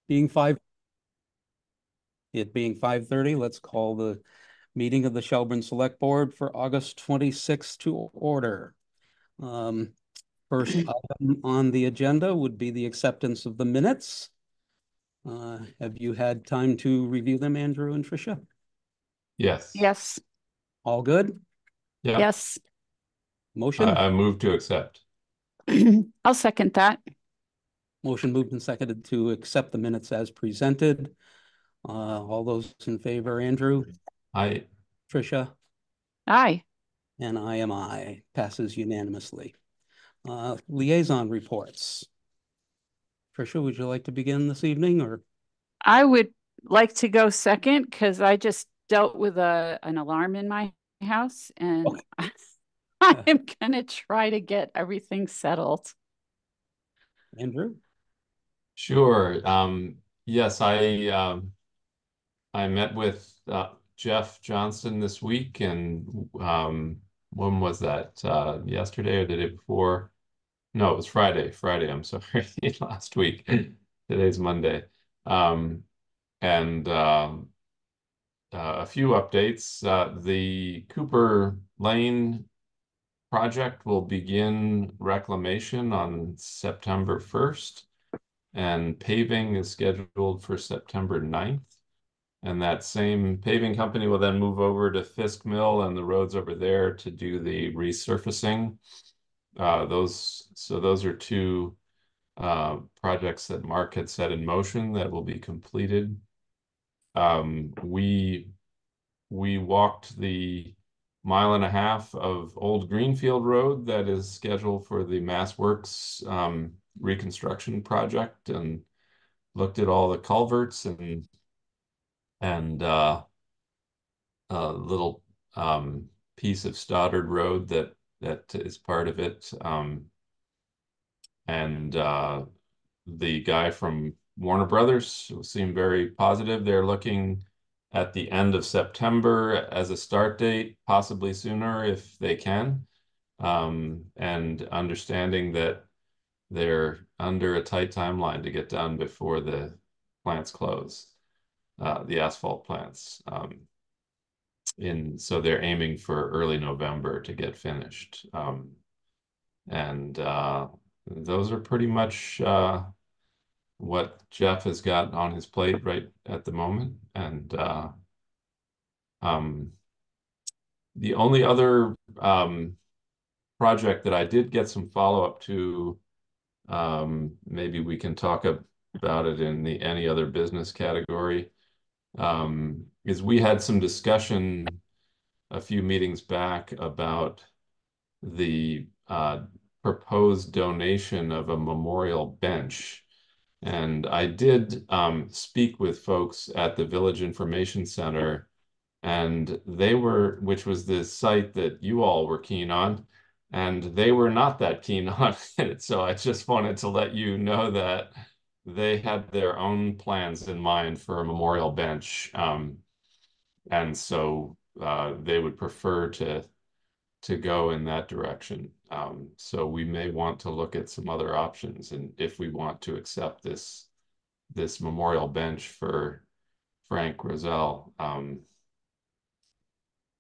Being five, it being 5:30, let's call the meeting of the Shelburne Select Board for August 26th to order. Um, First item on the agenda would be the acceptance of the minutes. Have you had time to review them, Andrew and Tricia? Yes. Yes, All good? Yeah. yes. Motion? I move to accept. I'll second that. Motion moved and seconded to accept the minutes as presented. All those in favor, Andrew, I Tricia, Aye. and I am I. Passes unanimously. Liaison reports. Tricia, would you like to begin this evening or? I would like to go second because I just dealt with an alarm in my house and Okay. I am gonna try to get everything settled. Andrew? Sure. Yes, I met with Jeff Johnson this week, and when was that? Yesterday or the day before? No, it was Friday. Friday, I'm sorry, last week. Today's Monday. Um, and a few updates. The Cooper Lane project will begin reclamation on September 1st, and paving is scheduled for September 9th. And that same paving company will then move over to Fisk Mill and the roads over there to do the resurfacing. Those are two projects that Mark had set in motion that will be completed. We walked the mile and a half of Old Greenfield Road that is scheduled for the Mass Works reconstruction project, and looked at all the culverts and a little piece of Stoddard Road that is part of it. And the guy from Warner Brothers seemed very positive. They're looking at the end of September as a start date, possibly sooner if they can. And understanding that they're under a tight timeline to get done before the plants close, the asphalt plants. So they're aiming for early November to get finished. And those are pretty much what Jeff has got on his plate right at the moment. And um, the only other project that I did get some follow-up to, maybe we can talk about it in the any other business category, is we had some discussion a few meetings back about the proposed donation of a memorial bench. And I did speak with folks at the Village Information Center, and which was the site that you all were keen on, and they were not that keen on it. So I just wanted to let you know that they had their own plans in mind for a memorial bench. And so they would prefer to go in that direction. So we may want to look at some other options, and if we want to accept this memorial bench for Frank Roselle.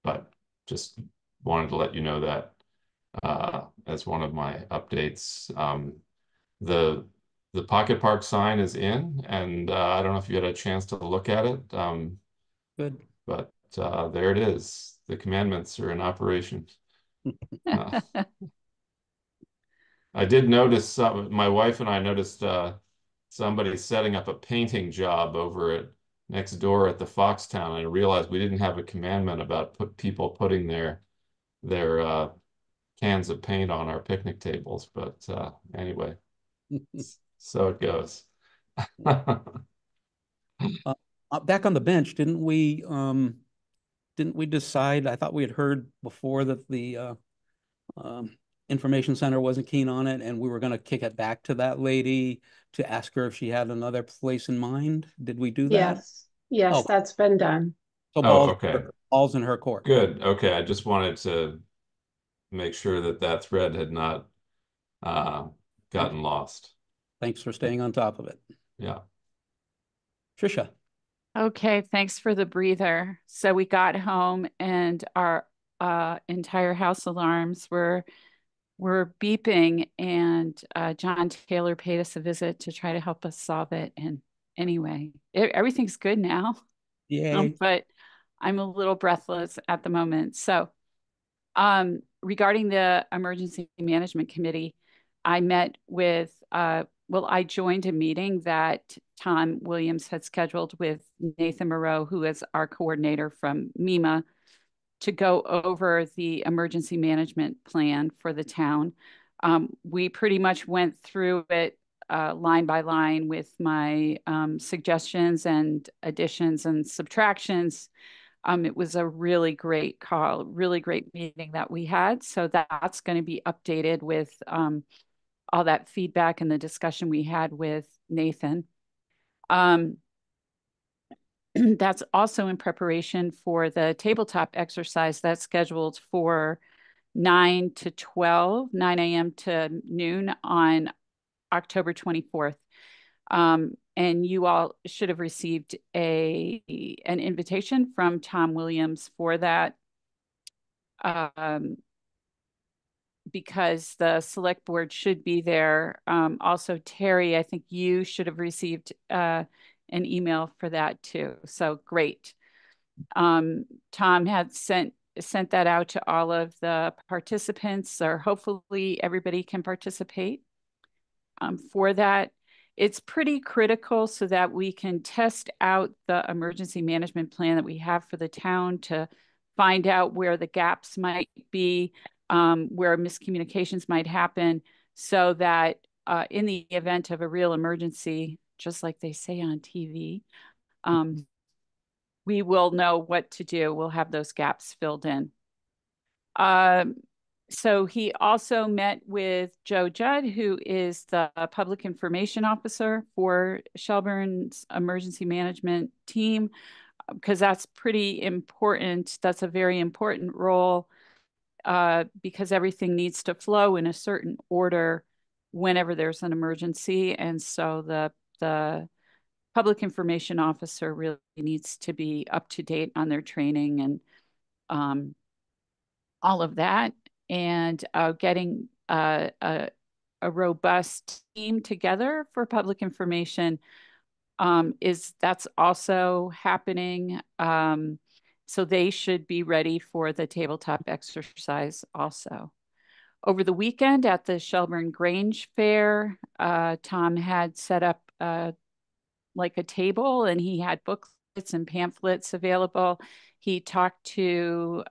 But just wanted to let you know that as one of my updates. The the Pocket Park sign is in, and I don't know if you had a chance to look at it, Good. but there it is. The commandments are in operation. Uh, I did notice my wife and I noticed somebody setting up a painting job over at next door at the Foxtown, and I realized we didn't have a commandment about people putting their cans of paint on our picnic tables. But anyway, so it goes. Uh, Back on the bench, didn't we decide, I thought we had heard before that the um, information center wasn't keen on it, and we were going to kick it back to that lady to ask her if she had another place in mind. Did we do that? Yes, yes, Oh, that's been done. so Oh, okay. balls in her court. Good. Okay. I just wanted to make sure that that thread had not uh, gotten lost. Thanks for staying on top of it. Yeah. Trisha. Okay, thanks for the breather. So we got home and our entire house alarms were beeping, and John Taylor paid us a visit to try to help us solve it. And anyway, everything's good now, Yay. but I'm a little breathless at the moment. So regarding the Emergency Management Committee, I met with, well, I joined a meeting that Tom Williams had scheduled with Nathan Moreau, who is our coordinator from MEMA, to go over the emergency management plan for the town. We pretty much went through it line by line with my suggestions and additions and subtractions. It was a really great call, really great meeting that we had. So that's going to be updated with all that feedback and the discussion we had with Nathan. That's also in preparation for the tabletop exercise that's scheduled for 9 to 12, 9 a.m. to noon on October 24th. And you all should have received an invitation from Tom Williams for that, because the select board should be there. Also, Terry, I think you should have received an email for that too. So great. Tom had sent that out to all of the participants, or hopefully everybody can participate for that. It's pretty critical so that we can test out the emergency management plan that we have for the town to find out where the gaps might be, where miscommunications might happen, so that in the event of a real emergency, just like they say on TV, we will know what to do. We'll have those gaps filled in. So he also met with Joe Judd, who is the public information officer for Shelburne's emergency management team, because that's pretty important. That's a very important role, because everything needs to flow in a certain order whenever there's an emergency. And so the public information officer really needs to be up to date on their training and all of that, and getting a robust team together for public information that's also happening. So they should be ready for the tabletop exercise also. Over the weekend at the Shelburne Grange Fair, Tom had set up like a table, and he had booklets and pamphlets available. He talked to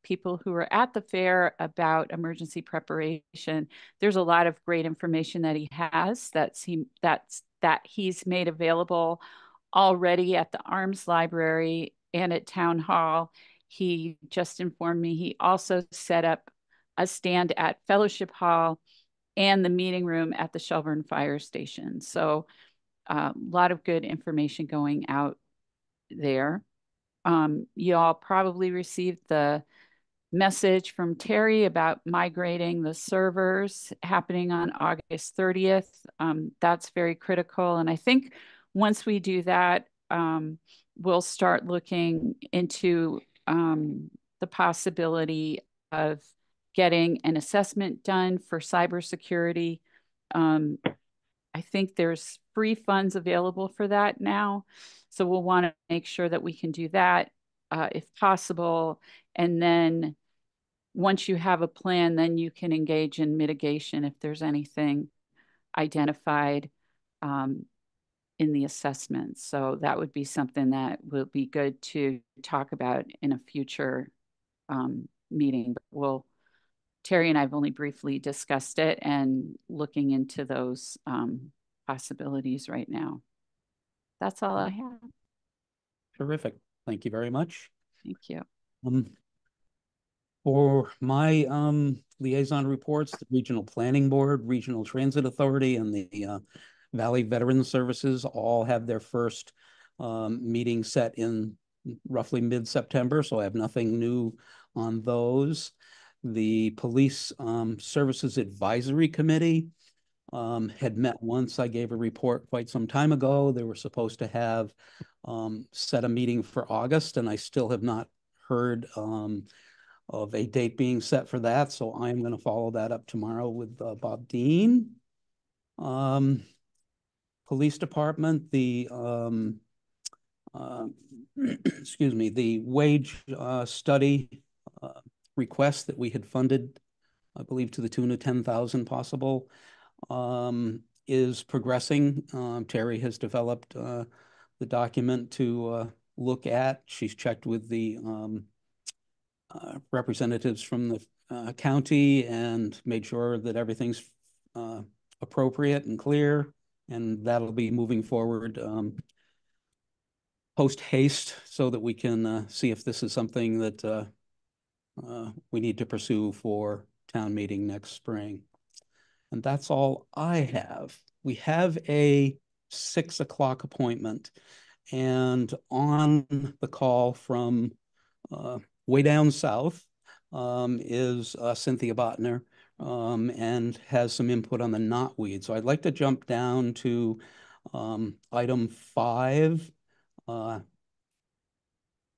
people who were at the fair about emergency preparation. There's a lot of great information that he has that he's made available already at the Arms Library and at Town Hall. He just informed me he also set up a stand at Fellowship Hall and the meeting room at the Shelburne Fire Station. So a lot of good information going out there. You all probably received the message from Terry about migrating the servers happening on August 30th. That's very critical. And I think once we do that, we'll start looking into the possibility of getting an assessment done for cybersecurity. I think there's free funds available for that now. So we'll want to make sure that we can do that if possible. And then once you have a plan, then you can engage in mitigation if there's anything identified in the assessment. So that would be something that will be good to talk about in a future meeting. But Terry and I have only briefly discussed it and looking into those possibilities right now. That's all I have. Terrific. Thank you very much. Thank you. For my liaison reports, the Regional Planning Board, Regional Transit Authority, and the Valley Veterans Services all have their first meeting set in roughly mid-September, so I have nothing new on those. The Police Services Advisory Committee had met once. I gave a report quite some time ago. They were supposed to have set a meeting for August, and I still have not heard of a date being set for that. So I'm going to follow that up tomorrow with Bob Dean. Police department, the excuse me, the wage study request that we had funded, I believe to the tune of 10,000 possible, is progressing. Terry has developed the document to look at. She's checked with the representatives from the county and made sure that everything's appropriate and clear, and that'll be moving forward post haste so that we can see if this is something that we need to pursue for town meeting next spring. And that's all I have. We have a 6 o'clock appointment, and on the call from way down south is Cynthia Botner, and has some input on the knotweed. So I'd like to jump down to item 5,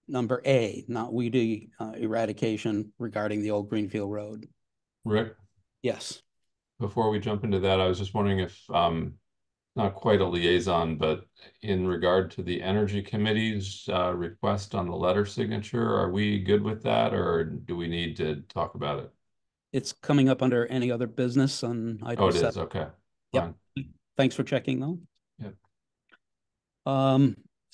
number A, knotweed eradication regarding the old Greenfield Road. Rick, Yes. before we jump into that, I was just wondering if, not quite a liaison, but in regard to the Energy Committee's request on the letter signature, are we good with that, or do we need to talk about it? It's coming up under any other business on item Oh, it 7. is. Okay. Yep. Fine. Thanks for checking though. Yep.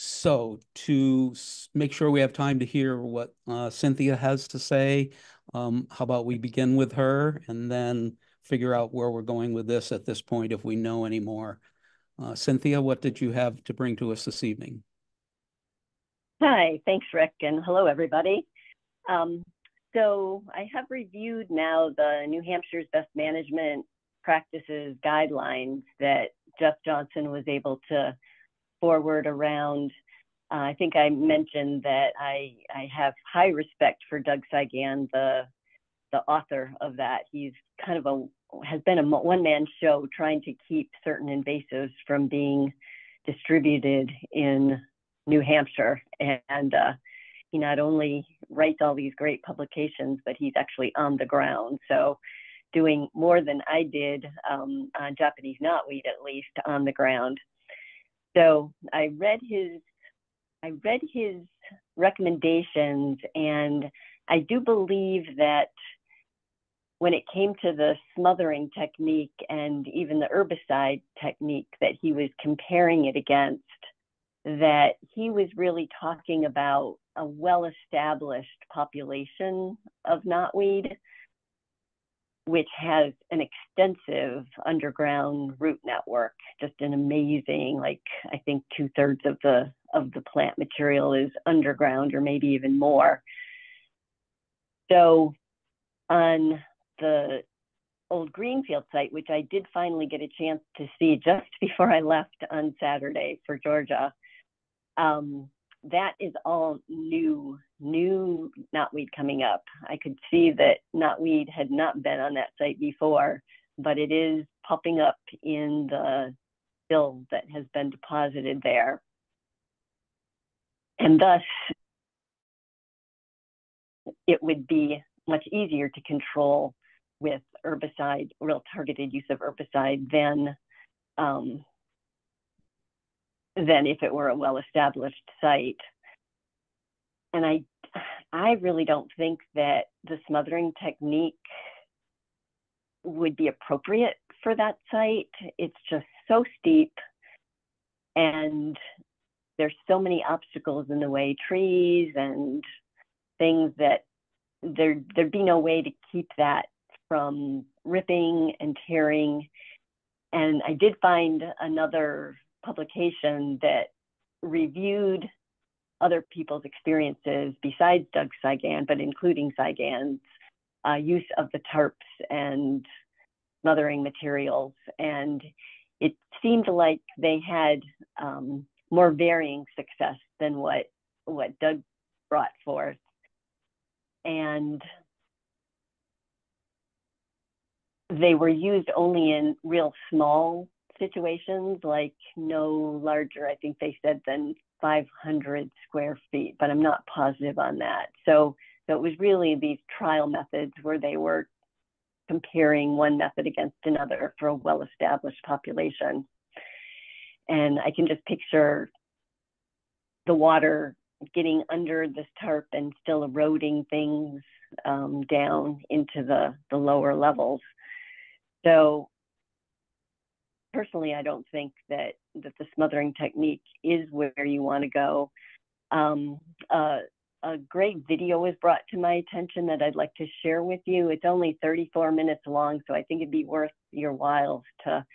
So to make sure we have time to hear what Cynthia has to say, how about we begin with her and then figure out where we're going with this at this point if we know any more. Cynthia, what did you have to bring to us this evening? Hi, thanks, Rick, and hello, everybody. So I have reviewed now the New Hampshire's Best Management Practices Guidelines that Jeff Johnson was able to forward around. I think I mentioned that I have high respect for Doug Saigan, the author of that. He's kind of has been a one-man show trying to keep certain invasives from being distributed in New Hampshire. And he not only writes all these great publications, but he's actually on the ground. So doing more than I did on Japanese knotweed, at least on the ground. So I read his recommendations, and I do believe that when it came to the smothering technique and even the herbicide technique that he was comparing it against, that he was really talking about a well-established population of knotweed, which has an extensive underground root network, just an amazing, like I think 2/3 of the plant material is underground, or maybe even more. So on the old Greenfield site, which I did finally get a chance to see just before I left on Saturday for Georgia, that is all new knotweed coming up. I could see that knotweed had not been on that site before, but it is popping up in the fill that has been deposited there. And thus, it would be much easier to control with herbicide, real targeted use of herbicide than if it were a well-established site. And I really don't think that the smothering technique would be appropriate for that site. It's just so steep, and there's so many obstacles in the way, trees and things, that there'd be no way to keep that from ripping and tearing. And I did find another publication that reviewed other people's experiences besides Doug Saigan, but including Saigan's use of the tarps and smothering materials. And it seemed like they had more varying success than what Doug brought forth. And they were used only in real small situations, like no larger, I think they said, than 500 square feet, but I'm not positive on that. So it was really these trial methods where they were comparing one method against another for a well-established population. And I can just picture the water getting under this tarp and still eroding things down into the lower levels. So personally, I don't think that the smothering technique is where you want to go. A great video was brought to my attention that I'd like to share with you. It's only 34 minutes long, so I think it'd be worth your while to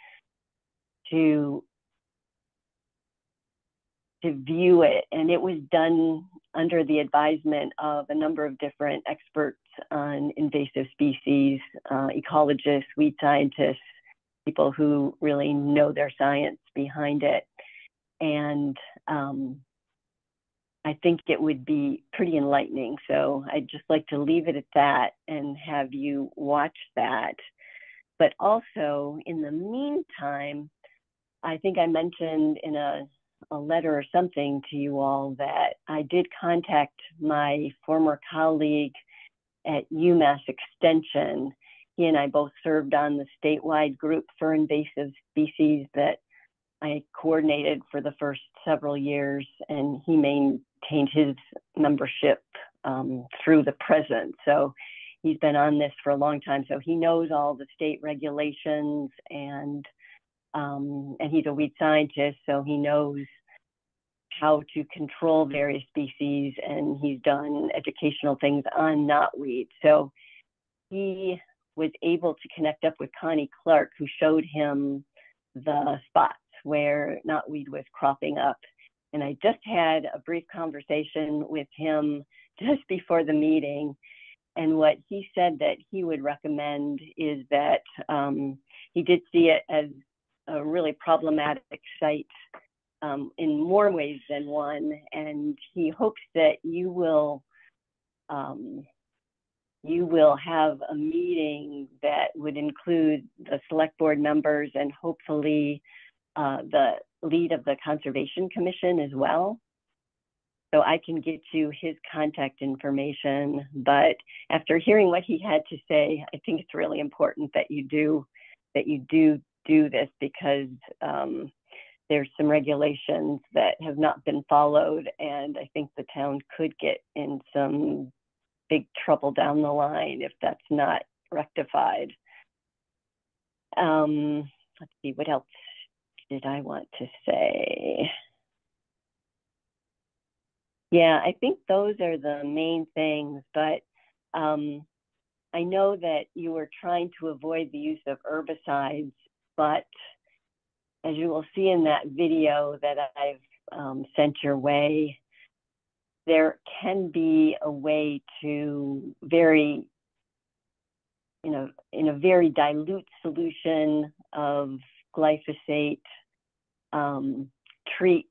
view it. And it was done under the advisement of a number of different experts on invasive species, ecologists, weed scientists, people who really know their science behind it. And I think it would be pretty enlightening. So I'd just like to leave it at that and have you watch that. But also, in the meantime, I think I mentioned in a letter or something to you all that I did contact my former colleague at UMass Extension. He and I both served on the statewide group for invasive species that I coordinated for the first several years, and he maintained his membership through the present. So he's been on this for a long time, so he knows all the state regulations, and he's a weed scientist, so he knows how to control various species, and he's done educational things on knotweed. So he was able to connect up with Connie Clark, who showed him the spots where knotweed was cropping up. And I just had a brief conversation with him just before the meeting. And what he said that he would recommend is that he did see it as a really problematic site in more ways than one. And he hopes that you will have a meeting that would include the select board members and hopefully the lead of the Conservation Commission as well. So I can get you his contact information, but after hearing what he had to say, I think it's really important that you do this, because there's some regulations that have not been followed, and I think the town could get in some big trouble down the line if that's not rectified. Let's see, what else did I want to say? Yeah, I think those are the main things, but I know that you were trying to avoid the use of herbicides, but as you will see in that video that I've sent your way, there can be a way to in a very dilute solution of glyphosate, treat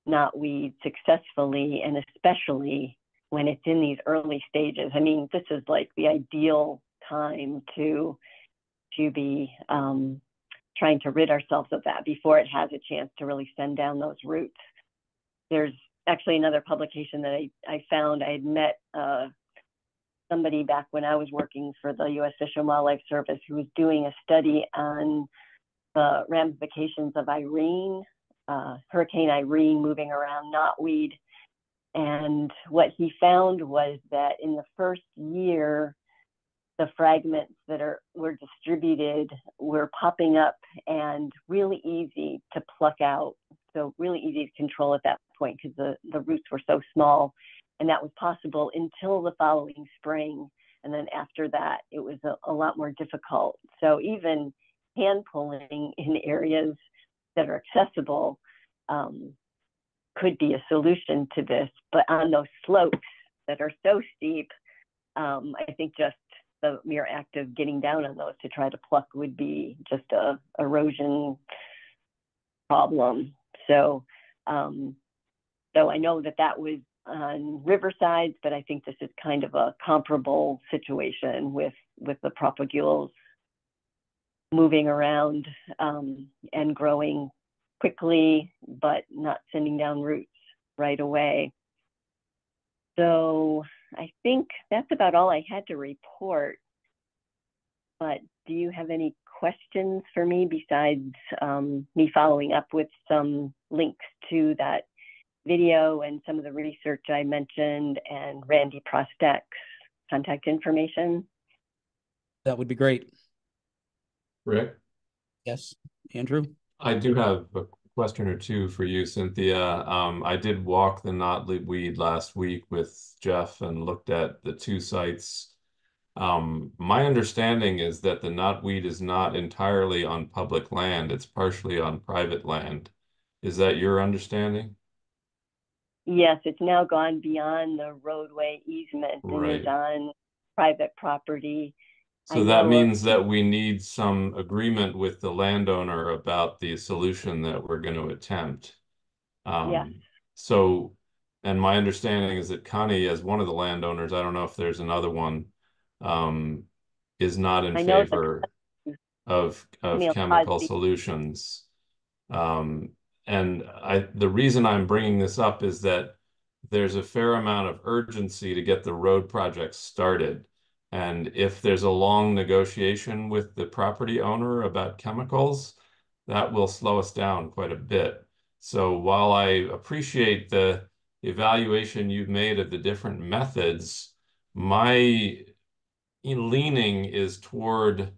knotweed successfully, and especially when it's in these early stages. I mean, this is like the ideal time to be trying to rid ourselves of that before it has a chance to really send down those roots. There's actually another publication that I found. I had met somebody back when I was working for the U.S. Fish and Wildlife Service who was doing a study on the ramifications of Hurricane Irene moving around knotweed. And what he found was that in the first year, the fragments that were distributed were popping up and really easy to pluck out. So really easy to control at that point because the roots were so small. And that was possible until the following spring. And then after that, it was a lot more difficult. So even hand pulling in areas that are accessible could be a solution to this. But on those slopes that are so steep, I think just the mere act of getting down on those to try to pluck would be just a erosion problem. So I know that was on riversides, but I think this is kind of a comparable situation with the propagules moving around and growing quickly, but not sending down roots right away. So I think that's about all I had to report. But do you have any questions for me besides me following up with some links to that video and some of the research I mentioned and Randy Prostek's contact information? That would be great. Rick? Yes, Andrew? I do have a question or two for you, Cynthia. I did walk the knotweed last week with Jeff and looked at the two sites. My understanding is that the knotweed is not entirely on public land, it's partially on private land. Is that your understanding? Yes, it's now gone beyond the roadway easement and is on private property. So that means that we need some agreement with the landowner about the solution that we're going to attempt. Yes. So, and my understanding is that Connie, as one of the landowners, I don't know if there's another one, is not in favor of chemical solutions. And the reason I'm bringing this up is that there's a fair amount of urgency to get the road project started. And if there's a long negotiation with the property owner about chemicals, that will slow us down quite a bit. So while I appreciate the evaluation you've made of the different methods, my leaning is toward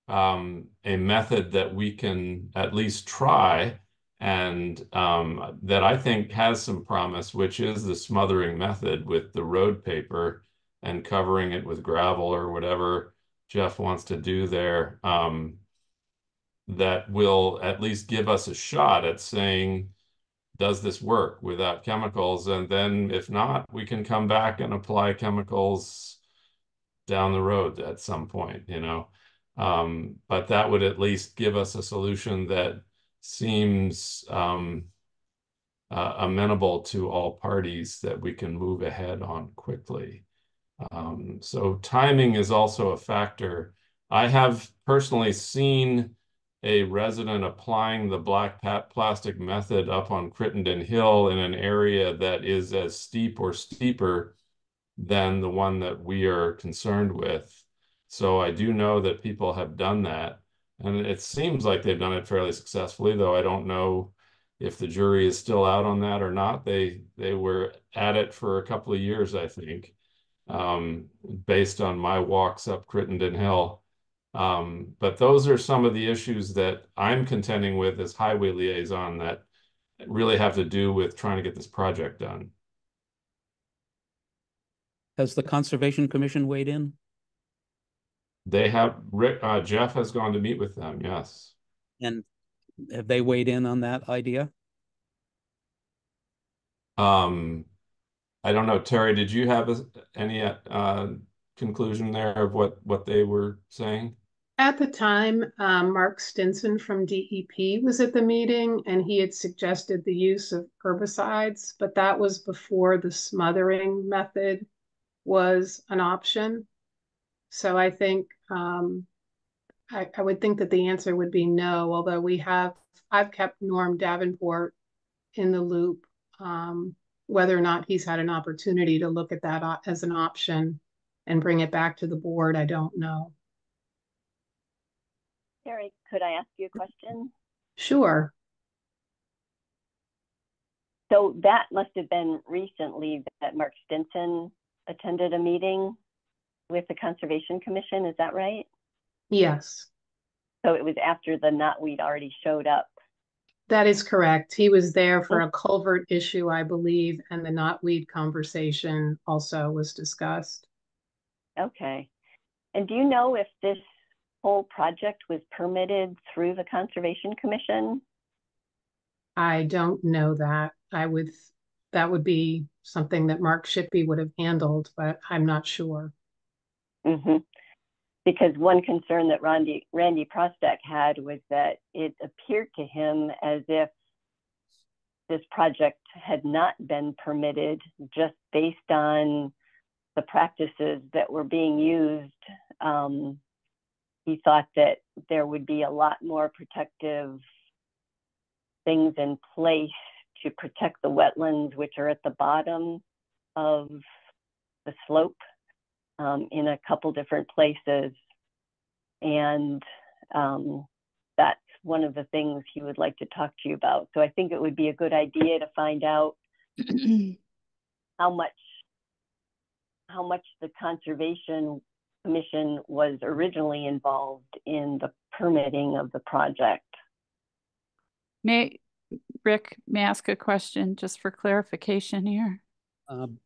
a method that we can at least try and that I think has some promise, which is the smothering method with the road paper and covering it with gravel or whatever Jeff wants to do there. That will at least give us a shot at saying, does this work without chemicals? And then if not, we can come back and apply chemicals down the road at some point, you know. But that would at least give us a solution that seems amenable to all parties that we can move ahead on quickly. So timing is also a factor. I have personally seen a resident applying the black plastic method up on Crittenden Hill in an area that is as steep or steeper than the one that we are concerned with. So I do know that people have done that. And it seems like they've done it fairly successfully, though I don't know if the jury is still out on that or not. They were at it for a couple of years, I think, based on my walks up Crittenden Hill. But those are some of the issues that I'm contending with as highway liaison that really have to do with trying to get this project done. Has the Conservation Commission weighed in? They have, Jeff has gone to meet with them, yes. And have they weighed in on that idea? I don't know, Terry, did you have any conclusion there of what they were saying? At the time, Mark Stinson from DEP was at the meeting and he had suggested the use of herbicides, but that was before the smothering method was an option. So I think I would think that the answer would be no, although I've kept Norm Davenport in the loop, whether or not he's had an opportunity to look at that as an option and bring it back to the board, I don't know. Terry, could I ask you a question? Sure. So that must have been recently that Mark Stinson attended a meeting with the Conservation Commission, is that right? Yes. So it was after the knotweed already showed up. That is correct. He was there for a culvert issue, I believe, and the knotweed conversation also was discussed. Okay. And do you know if this whole project was permitted through the Conservation Commission? I don't know that. That would be something that Mark Shippey would have handled, but I'm not sure. Mm-hmm. Because one concern that Randy Prostek had was that it appeared to him as if this project had not been permitted just based on the practices that were being used he thought that there would be a lot more protective things in place to protect the wetlands, which are at the bottom of the slope in a couple different places. And that's one of the things he would like to talk to you about. So I think it would be a good idea to find out how much the Conservation Commission was originally involved in the permitting of the project. Rick, may I ask a question just for clarification here?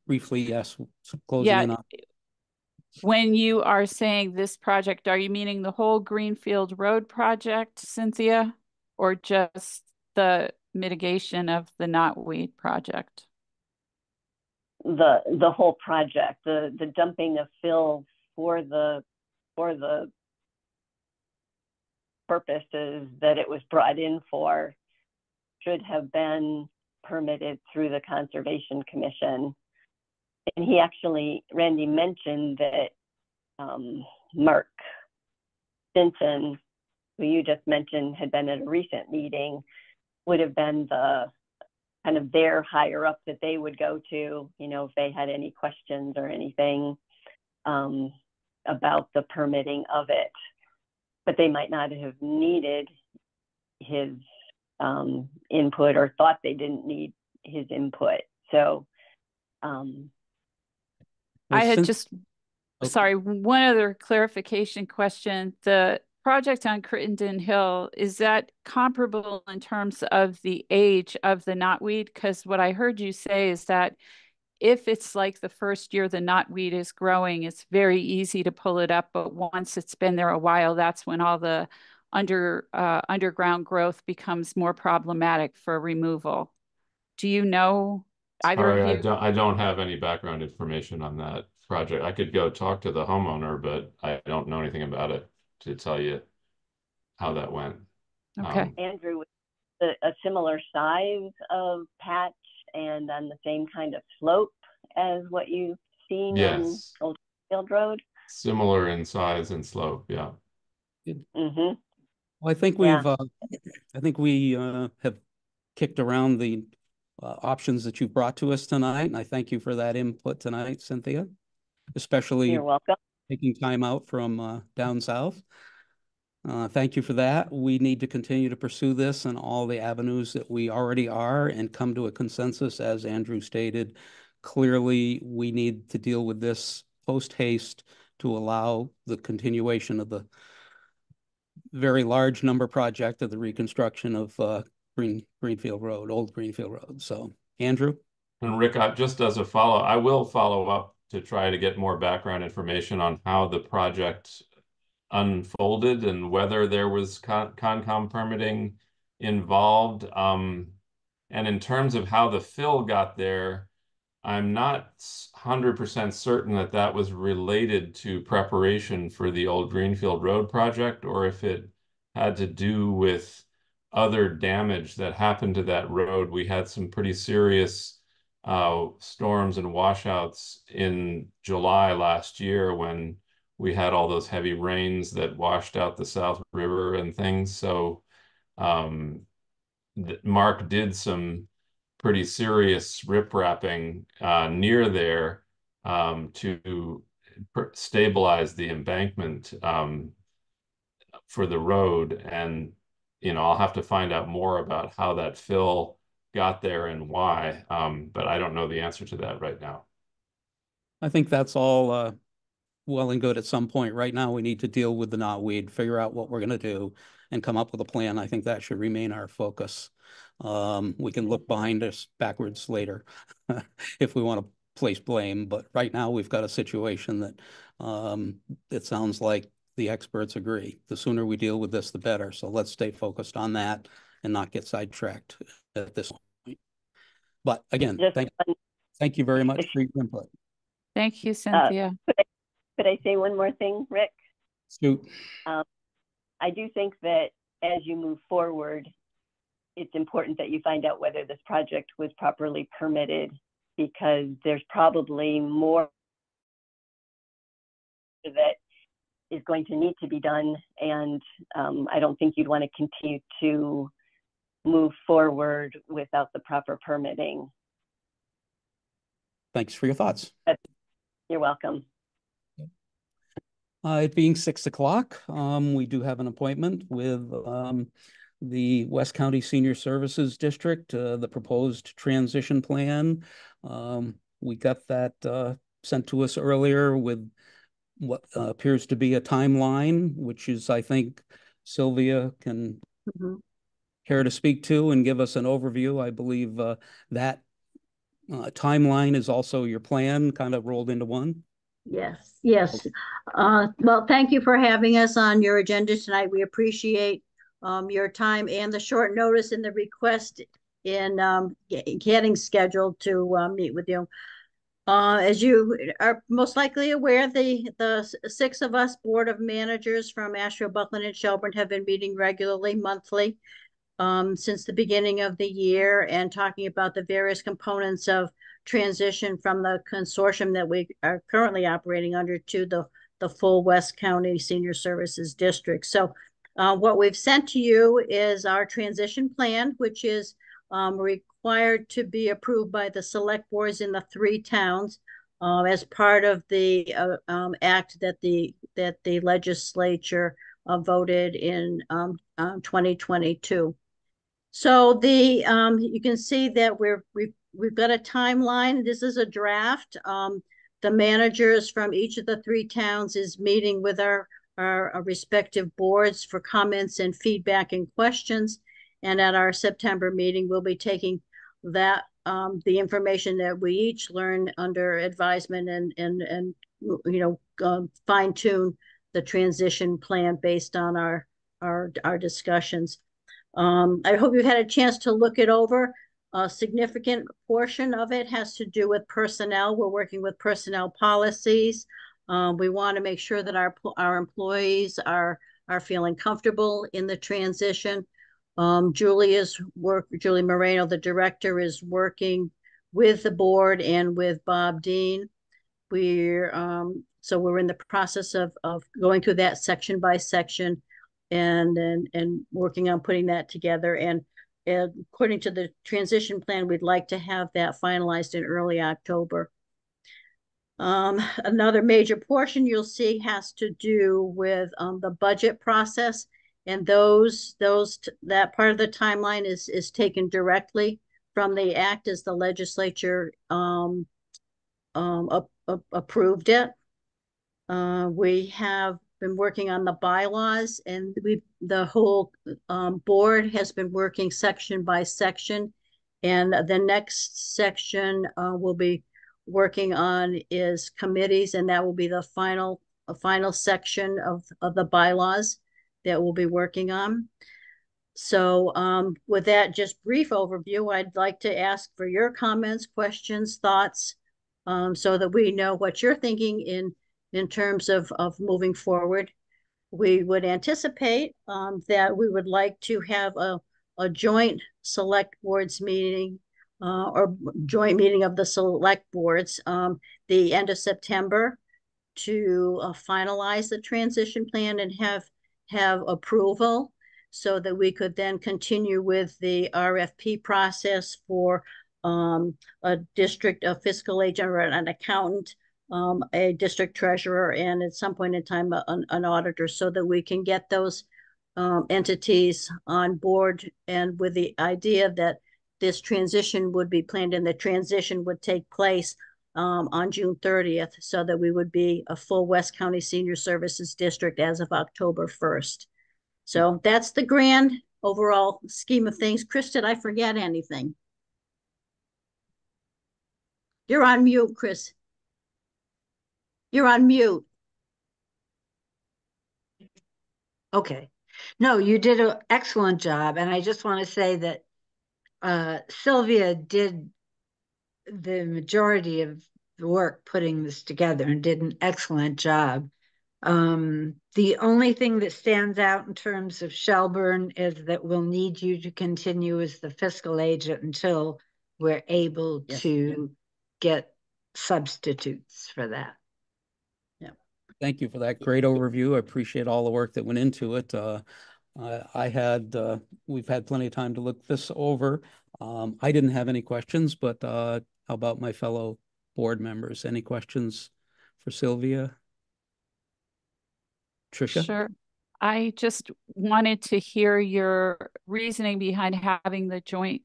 Briefly, yes. Closing in on. When you are saying this project, are you meaning the whole Greenfield Road project, Cynthia, or just the mitigation of the knotweed project? The whole project, the dumping of fill for the purposes that it was brought in for should have been permitted through the Conservation Commission. And he actually, Randy mentioned that Mark Stinson, who you just mentioned had been at a recent meeting, would have been the kind of their higher up that they would go to, you know, if they had any questions or anything about the permitting of it. But they might not have needed his input, or thought they didn't need his input. So I had just, sorry, one other clarification question. The project on Crittenden Hill, is that comparable in terms of the age of the knotweed? Because what I heard you say is that if it's like the first year the knotweed is growing, it's very easy to pull it up. But once it's been there a while, that's when all the underground growth becomes more problematic for removal. Do you know either of you? I don't have any background information on that project. I could go talk to the homeowner, but I don't know anything about it to tell you how that went. Okay. Andrew, a similar size of patch and on the same kind of slope as what you've seen in Old Field Road? Similar in size and slope, yeah. Mm-hmm. Well, I think we have kicked around the options that you brought to us tonight, and I thank you for that input tonight, Cynthia, especially You're welcome. Taking time out from down south. Thank you for that. We need to continue to pursue this in all the avenues that we already are and come to a consensus, as Andrew stated. Clearly, we need to deal with this post haste to allow the continuation of the very large number project of the reconstruction of Greenfield Road, Old Greenfield Road. So, Andrew? And Rick, just as a follow, I will follow up to try to get more background information on how the project unfolded and whether there was Concom permitting involved. And in terms of how the fill got there, I'm not 100% certain that that was related to preparation for the Old Greenfield Road project, or if it had to do with other damage that happened to that road. We had some pretty serious storms and washouts in July last year when we had all those heavy rains that washed out the South River and things. So Mark did some pretty serious riprapping near there to stabilize the embankment for the road. And, you know, I'll have to find out more about how that fill got there and why, but I don't know the answer to that right now. I think that's all well and good at some point. Right now, we need to deal with the knotweed, figure out what we're going to do, and come up with a plan. I think that should remain our focus. We can look behind us backwards later if we want to place blame. But right now, we've got a situation that it sounds like the experts agree. The sooner we deal with this, the better. So let's stay focused on that and not get sidetracked at this point. But again, thank you very much for your input. Thank you, Cynthia. Could I say one more thing, Rick? Shoot. I do think that as you move forward, it's important that you find out whether this project was properly permitted, because there's probably more that is going to need to be done, and I don't think you'd want to continue to move forward without the proper permitting. Thanks for your thoughts. You're welcome. It being 6 o'clock, we do have an appointment with the West County Senior Services District, the proposed transition plan. We got that sent to us earlier with what appears to be a timeline, which is, I think, Sylvia can care to speak to and give us an overview. I believe that timeline is also your plan, kind of rolled into one. Yes, yes. Well, thank you for having us on your agenda tonight. We appreciate your time and the short notice and the request in getting scheduled to meet with you. As you are most likely aware, the 6 of us Board of Managers from Asheville, Buckland, and Shelburne have been meeting regularly, monthly, since the beginning of the year, and talking about the various components of transition from the consortium that we are currently operating under to the full West County Senior Services District. So what we've sent to you is our transition plan, which is required to be approved by the select boards in the 3 towns as part of the act that the legislature voted in 2022. So you can see that we've got a timeline. This is a draft. The managers from each of the 3 towns is meeting with our respective boards for comments and feedback and questions. And at our September meeting, we'll be taking that the information that we each learned under advisement and fine tune the transition plan based on our discussions. I hope you've had a chance to look it over. A significant portion of it has to do with personnel. We're working with personnel policies. We want to make sure that our employees are feeling comfortable in the transition. Julie Moreno, the director, is working with the board and with Bob Dean. So we're in the process of going through that section by section and working on putting that together. And according to the transition plan, we'd like to have that finalized in early October. Another major portion you'll see has to do with the budget process, and that part of the timeline is taken directly from the act as the legislature approved it. We have been working on the bylaws, and the whole board has been working section by section, and the next section we'll be working on is committees, and that will be the final section of the bylaws that we'll be working on. So with that just brief overview, I'd like to ask for your comments, questions, thoughts, so that we know what you're thinking in terms of moving forward. We would anticipate that we would like to have a joint select boards meeting or joint meeting of the select boards the end of September to finalize the transition plan and have approval, so that we could then continue with the RFP process for a district, a fiscal agent or an accountant, a district treasurer, and at some point in time an auditor, so that we can get those entities on board, and with the idea that this transition would be planned and the transition would take place on June 30th, so that we would be a full West County Senior Services District as of October 1st. So that's the grand overall scheme of things. Chris, did I forget anything? You're on mute, Chris. You're on mute. Okay. No, you did an excellent job. And I just want to say that Sylvia did the majority of the work putting this together and did an excellent job. The only thing that stands out in terms of Shelburne is that we'll need you to continue as the fiscal agent until we're able to get substitutes for that. Yeah. Thank you for that great overview. I appreciate all the work that went into it. We've had plenty of time to look this over. I didn't have any questions, but how about my fellow board members? Any questions for Sylvia? Tricia? Sure. I just wanted to hear your reasoning behind having the joint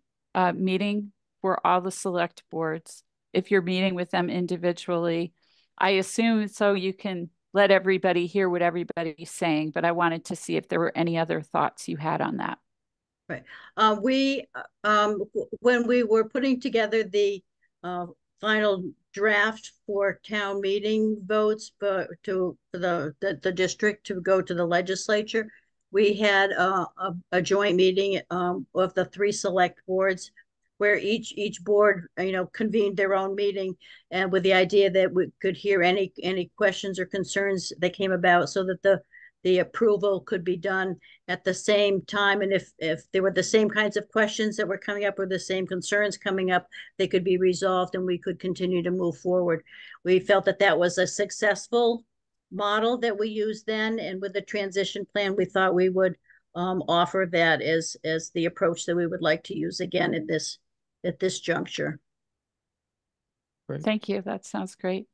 meeting for all the select boards. If you're meeting with them individually, I assume so you can let everybody hear what everybody's saying, but I wanted to see if there were any other thoughts you had on that. Right. When we were putting together the final draft for town meeting votes for the district to go to the legislature, we had a joint meeting of the 3 select boards where each board convened their own meeting, and with the idea that we could hear any questions or concerns that came about, so that the approval could be done at the same time. And if there were the same kinds of questions that were coming up or the same concerns coming up, they could be resolved and we could continue to move forward. We felt that that was a successful model that we used then. And with the transition plan, we thought we would offer that as the approach that we would like to use again at this juncture. Great. Thank you. That sounds great.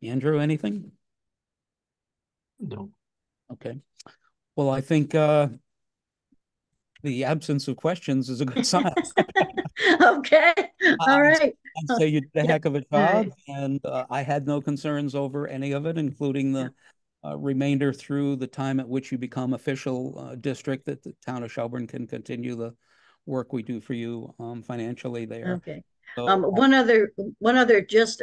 Andrew, anything? No. Okay. Well, I think the absence of questions is a good sign. Okay. All right. I'd say you did a heck of a All job, and I had no concerns over any of it, including the remainder through the time at which you become official district, that the town of Shelburne can continue the work we do for you financially there. Okay. So, one other just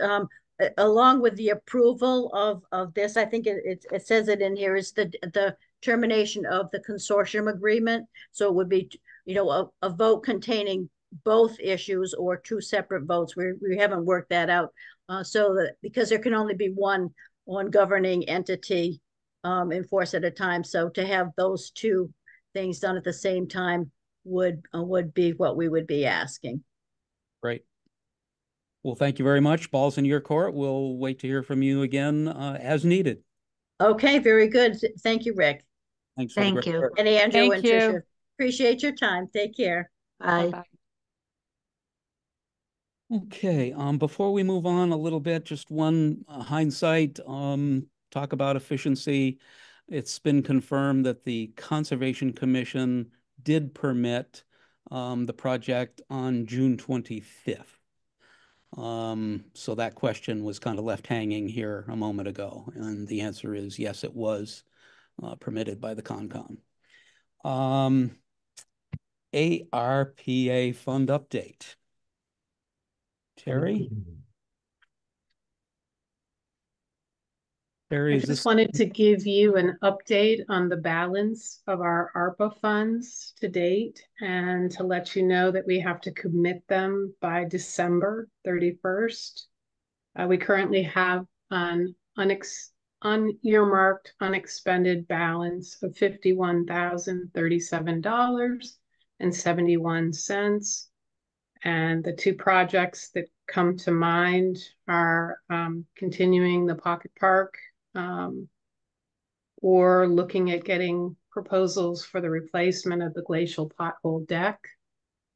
along with the approval of this, I think it says it in here, is the termination of the consortium agreement. So it would be, a vote containing both issues or 2 separate votes. We haven't worked that out. So that, because there can only be one governing entity in force at a time. So to have those 2 things done at the same time would be what we would be asking. great. Well, thank you very much. Ball's in your court. We'll wait to hear from you again as needed. Okay, very good. Thank you, Rick. Thanks for the Thank great you. work. And Andrew Thank and you. Tricia. Appreciate your time. Take care. Bye. Bye-bye. Okay, before we move on a little bit, just one hindsight, talk about efficiency. It's been confirmed that the Conservation Commission did permit the project on June 25th. So that question was kind of left hanging here a moment ago, and the answer is yes, it was permitted by the Concom. ARPA fund update. Terry? Terry, I is just this? wanted to give you an update on the balance of our ARPA funds to date, and to let you know that we have to commit them by December 31st. We currently have an unearmarked, unexpended balance of $51,037.71. And the 2 projects that come to mind are continuing the Pocket Park, or looking at getting proposals for the replacement of the glacial pothole deck.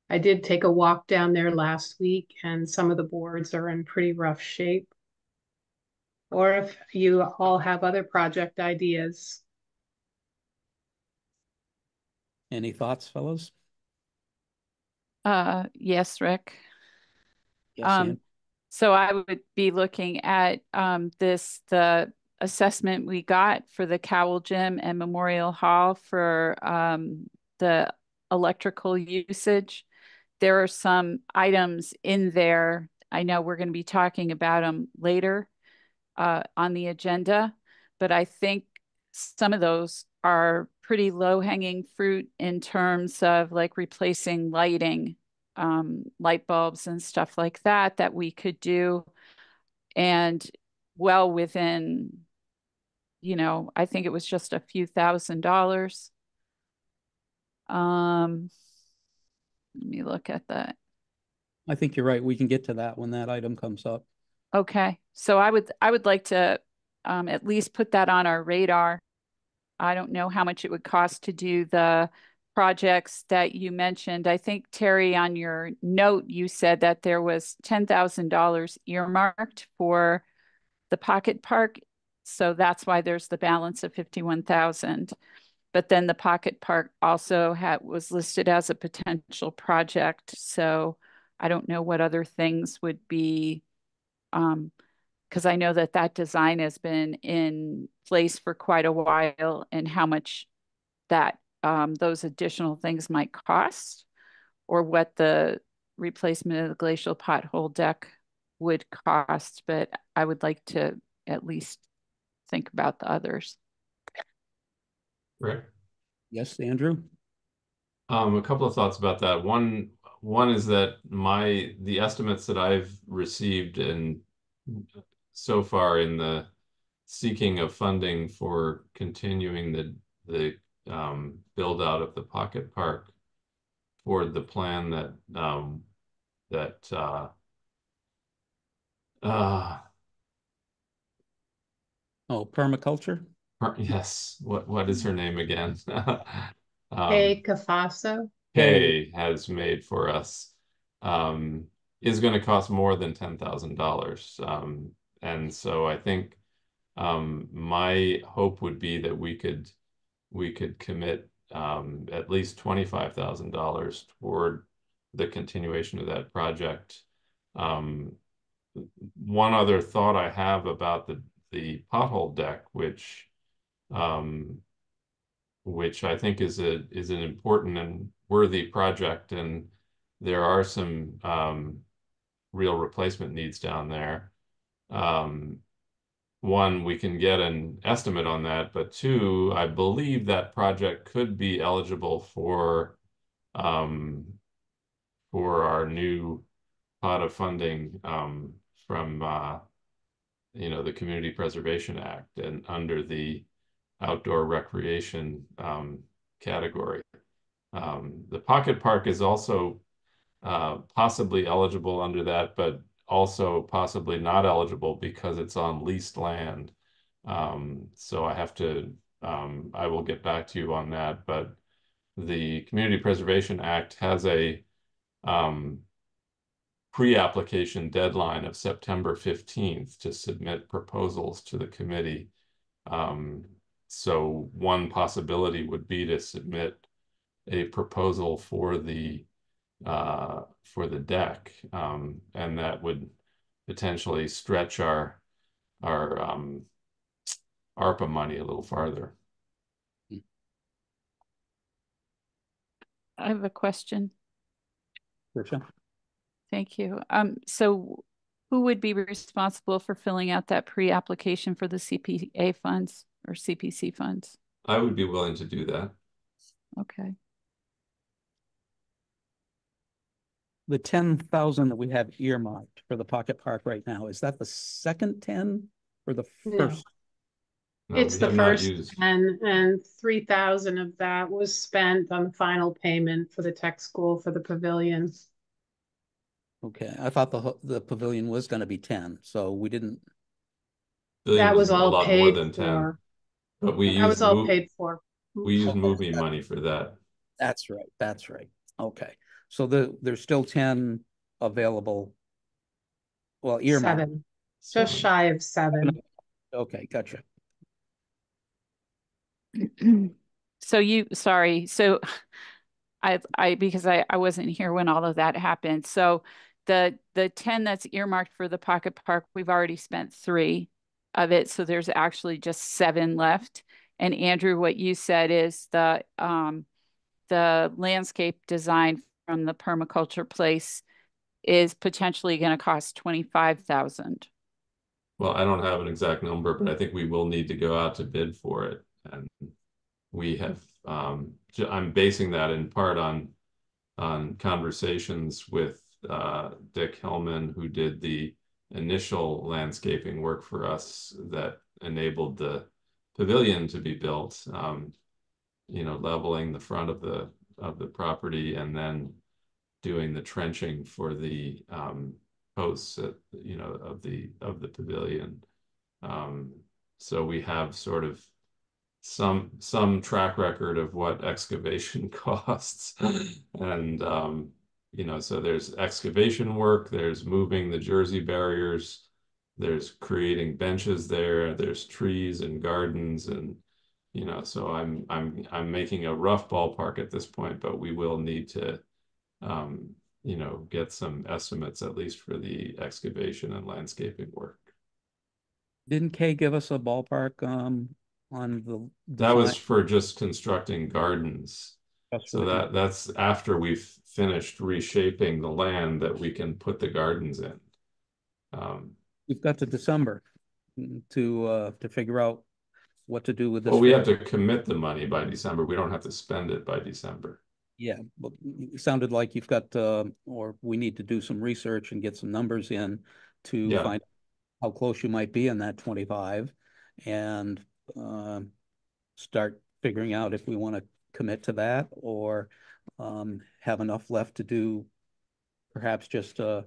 I did take a walk down there last week, and some of the boards are in pretty rough shape. Or if you all have other project ideas. Any thoughts, fellows? Yes, Rick. Yes, Ann. So I would be looking at the assessment we got for the Cowell Gym and Memorial Hall for the electrical usage. There are some items in there. I know we're going to be talking about them later on the agenda, but I think some of those are pretty low-hanging fruit in terms of like replacing lighting, light bulbs and stuff like that we could do, and well within, I think it was just a few $1,000s. Let me look at that. I think you're right. We can get to that when that item comes up. Okay, so I would like to at least put that on our radar. I don't know how much it would cost to do the projects that you mentioned. I think, Terry, on your note, you said that there was $10,000 earmarked for the Pocket Park. So that's why there's the balance of 51,000. But then the Pocket Park also was listed as a potential project. So I don't know what other things would be, because I know that that design has been in place for quite a while, and how much that those additional things might cost, or what the replacement of the glacial pothole deck would cost. But I would like to at least think about the others. Right. Yes, Andrew? A couple of thoughts about that. One is that the estimates that I've received and so far in the seeking of funding for continuing the build out of the Pocket Park for the plan that Permaculture? yes, what is her name again? Hey, Cafaso. Kay has made for us is going to cost more than $10,000. And so I think my hope would be that we could commit at least $25,000 toward the continuation of that project. One other thought I have about the pothole deck, which I think is an important and worthy project, and there are some real replacement needs down there. One, we can get an estimate on that, but two, I believe that project could be eligible for our new pot of funding from the Community Preservation Act, and under the outdoor recreation category. The Pocket Park is also possibly eligible under that, but also possibly not eligible because it's on leased land. So I will get back to you on that, but the Community Preservation Act has a pre-application deadline of September 15th to submit proposals to the committee. So one possibility would be to submit a proposal for the deck, and that would potentially stretch our ARPA money a little farther. I have a question. Tricia? Thank you. So who would be responsible for filling out that pre-application for the CPA funds or CPC funds? I would be willing to do that. Okay. The 10,000 that we have earmarked for the Pocket Park right now, is that the second 10 or the No. first? No, It's we the have not first used. 10, and 3,000 of that was spent on the final payment for the tech school for the pavilion. Okay, I thought the pavilion was going to be 10, so we didn't. That was a all lot more paid than 10, for. but we That used was all paid for. we used movie money for that. That's right. That's right. Okay, so there's still 10 available. Well, earmarked. 7, just shy of 7. Okay, gotcha. Sorry. So because I wasn't here when all of that happened. So the 10 that's earmarked for the Pocket Park, we've already spent 3 of it. So there's actually just 7 left. And Andrew, what you said is the landscape design from the permaculture place is potentially going to cost 25,000. Well, I don't have an exact number, but I think we will need to go out to bid for it. And we have, I'm basing that in part on conversations with Dick Hellman, who did the initial landscaping work for us that enabled the pavilion to be built, leveling the front of the property and then doing the trenching for the posts of the pavilion. So we have sort of some track record of what excavation costs. And you know, so there's excavation work, there's moving the Jersey barriers, there's creating benches there, there's trees and gardens, and you know, so I'm making a rough ballpark at this point, but we will need to you know, get some estimates at least for the excavation and landscaping work. Didn't Kay give us a ballpark on the That was design? for just constructing gardens. So that's after we've finished reshaping the land that we can put the gardens in. We've got to December to figure out what to do with this. Well, we have to commit the money by December. We don't have to spend it by December. Yeah, but it sounded like you've got, or we need to do some research and get some numbers in to find how close you might be in that 25 and start figuring out if we want to commit to that or have enough left to do perhaps just a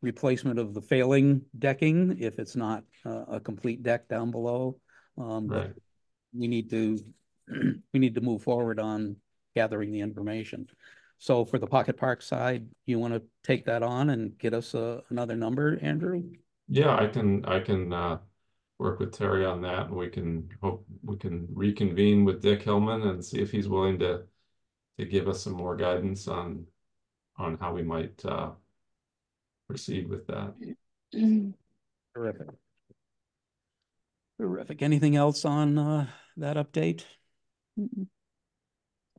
replacement of the failing decking if it's not a complete deck down below. But we need to move forward on gathering the information. So for the Pocket Park side, you want to take that on and get us another number, Andrew? Yeah, I can work with Terry on that, and we can reconvene with Dick Hillman and see if he's willing to give us some more guidance on how we might proceed with that. Terrific. Terrific. Anything else on that update?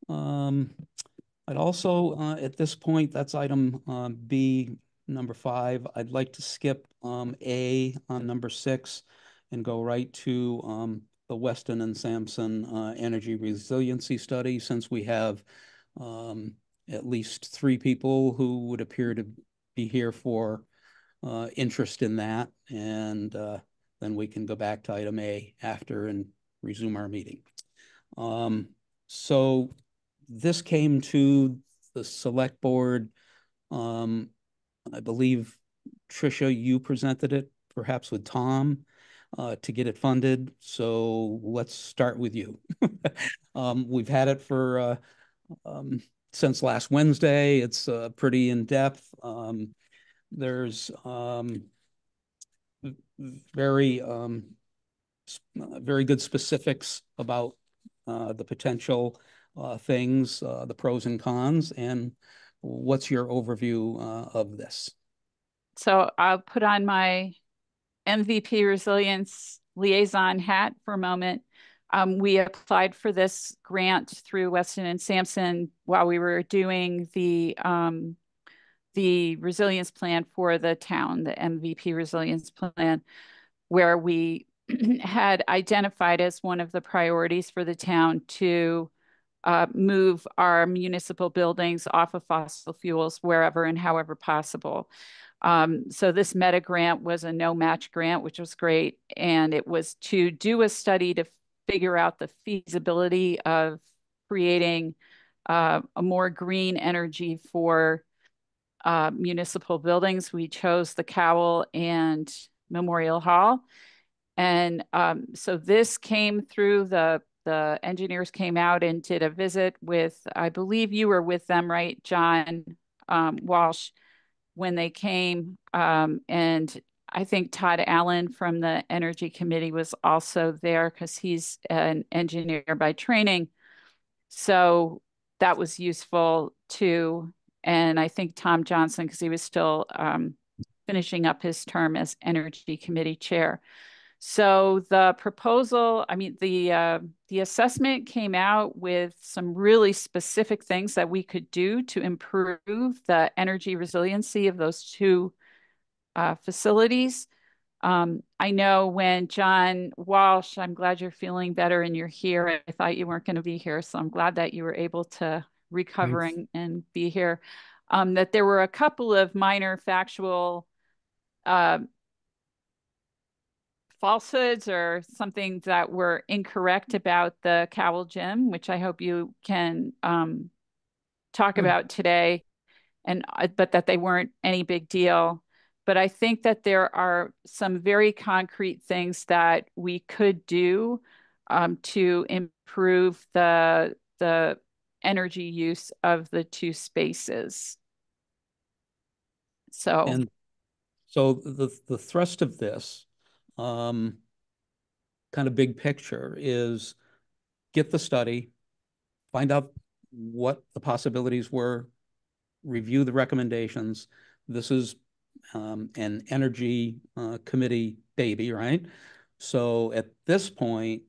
I'd also, at this point, that's item B, number 5. I'd like to skip A on number 6 and go right to the Weston and Sampson energy resiliency study, since we have at least 3 people who would appear to be here for interest in that. And then we can go back to item A after and resume our meeting. So this came to the select board. I believe, Tricia, you presented it perhaps with Tom to get it funded. So let's start with you. We've had it for since last Wednesday. It's pretty in-depth. There's very good specifics about the potential things, the pros and cons, and what's your overview of this? So I'll put on my MVP resilience liaison hat for a moment. We applied for this grant through Weston and Sampson while we were doing the resilience plan for the town, the MVP resilience plan, where we had identified as one of the priorities for the town to move our municipal buildings off of fossil fuels wherever and however possible. So this meta grant was a no match grant, which was great. And it was to do a study to figure out the feasibility of creating a more green energy for municipal buildings. We chose the Cowell and Memorial Hall. And so this came through, the engineers came out and did a visit with, I believe you were with them, right, John Walsh, when they came. And I think Todd Allen from the Energy Committee was also there because he's an engineer by training. So that was useful too. And I think Tom Johnson, because he was still finishing up his term as Energy Committee chair. So the proposal, I mean, the assessment came out with some really specific things that we could do to improve the energy resiliency of those 2 facilities. I know when John Walsh, I'm glad you're feeling better and you're here. I thought you weren't going to be here, so I'm glad that you were able to recover and be here. That there were a couple of minor factual falsehoods or something that were incorrect about the Cowell Gym, which I hope you can talk about today, and but that they weren't any big deal. But I think that there are some very concrete things that we could do to improve the energy use of the two spaces. So, And so the thrust of this kind of big picture is get the study, find out what the possibilities were, review the recommendations. This is an energy committee baby, right? So at this point,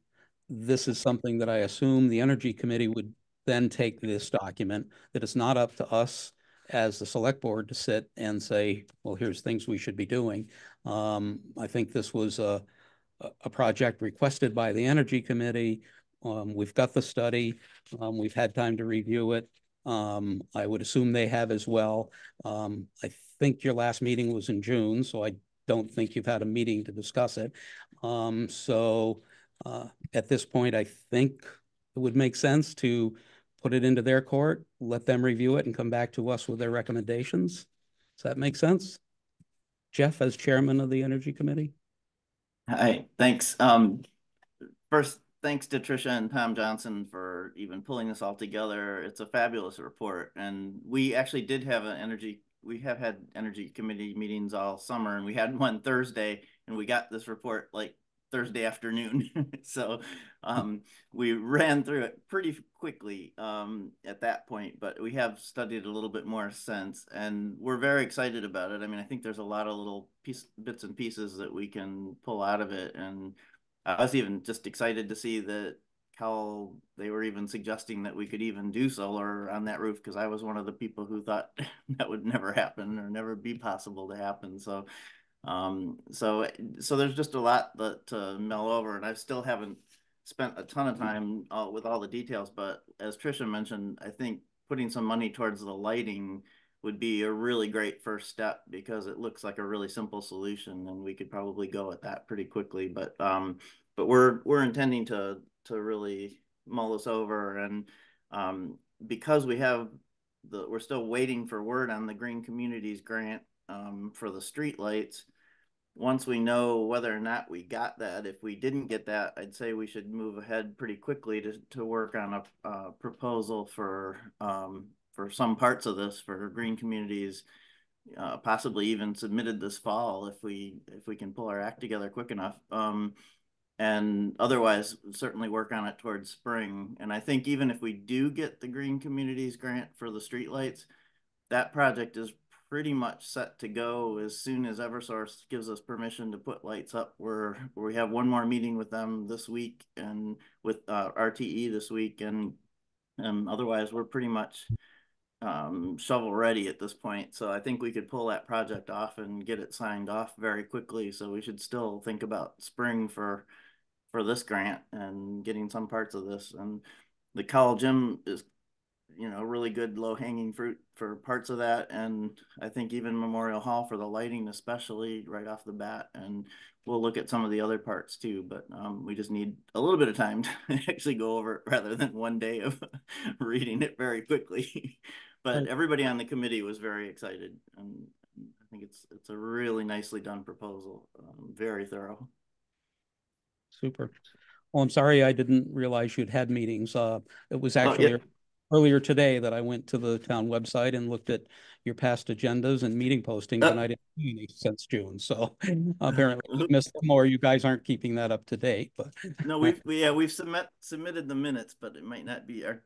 this is something that I assume the energy committee would then take this document, that it's not up to us as the select board to sit and say, well, here's things we should be doing. I think this was a project requested by the energy committee. We've got the study. We've had time to review it. I would assume they have as well. I think your last meeting was in June, so I don't think you've had a meeting to discuss it. At this point, I think it would make sense to put it into their court, let them review it, and come back to us with their recommendations. Does that make sense? Jeff, as chairman of the Energy Committee? Hi, thanks. First, thanks to Tricia and Tom Johnson for even pulling this all together. It's a fabulous report. And we actually did have we have had energy committee meetings all summer, and we had one Thursday, and we got this report like Thursday afternoon. So we ran through it pretty quickly at that point, but we have studied a little bit more since, and we're very excited about it. I mean, I think there's a lot of little bits and pieces that we can pull out of it. And I was even just excited to see that they were even suggesting that we could even do solar on that roof, because I was one of the people who thought that would never happen or never be possible to happen. So so there's just a lot to mull over, and I still haven't spent a ton of time with all the details. But as Tricia mentioned, I think putting some money towards the lighting would be a really great first step, because it looks like a really simple solution, and we could probably go at that pretty quickly. But we're intending to really mull this over, and because we're still waiting for word on the Green Communities grant for the street lights. Once we know whether or not we got that, if we didn't get that, I'd say we should move ahead pretty quickly to work on a proposal for some parts of this for Green Communities, possibly even submitted this fall if we can pull our act together quick enough. And otherwise, certainly work on it towards spring. And I think even if we do get the Green Communities grant for the streetlights, that project is pretty much set to go as soon as Eversource gives us permission to put lights up. We have one more meeting with them this week, and with RTE this week, and otherwise we're pretty much shovel ready at this point. So I think we could pull that project off and get it signed off very quickly. So we should still think about spring for this grant and getting some parts of this. And the Cowell Gym is really good low-hanging fruit for parts of that. And I think even Memorial Hall for the lighting, especially right off the bat. And we'll look at some of the other parts too, but we just need a little bit of time to actually go over it rather than one day of reading it very quickly. But everybody on the committee was very excited, and I think it's a really nicely done proposal, very thorough. Super. Well, I'm sorry I didn't realize you'd had meetings. It was actually earlier today that I went to the town website and looked at your past agendas and meeting postings, and I didn't see any since June. So apparently I missed them, or you guys aren't keeping that up to date. But no, we've submitted the minutes, but it might not be our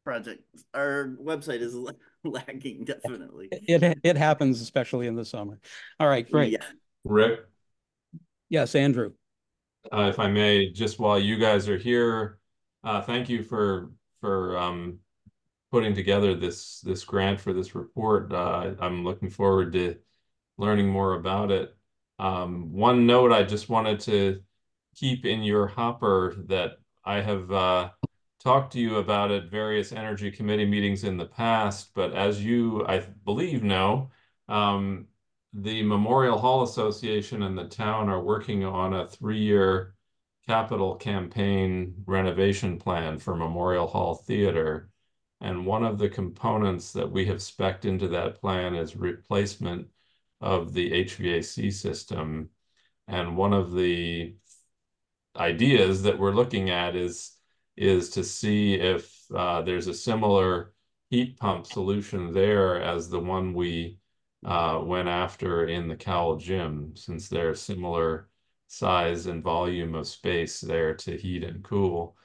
project. Our website is lagging, definitely. It happens, especially in the summer. All right, great. Yeah. Rick? Yes, Andrew. If I may, just while you guys are here, thank you for putting together this grant for this report. I'm looking forward to learning more about it. One note I just wanted to keep in your hopper that I have talked to you about at various energy committee meetings in the past, but as you, I believe, know, the Memorial Hall Association and the town are working on a 3-year capital campaign renovation plan for Memorial Hall Theater. And one of the components that we have spec'd into that plan is replacement of the HVAC system. And one of the ideas that we're looking at is to see if there's a similar heat pump solution there as the one we went after in the Cowell Gym, since they're similar size and volume of space there to heat and cool.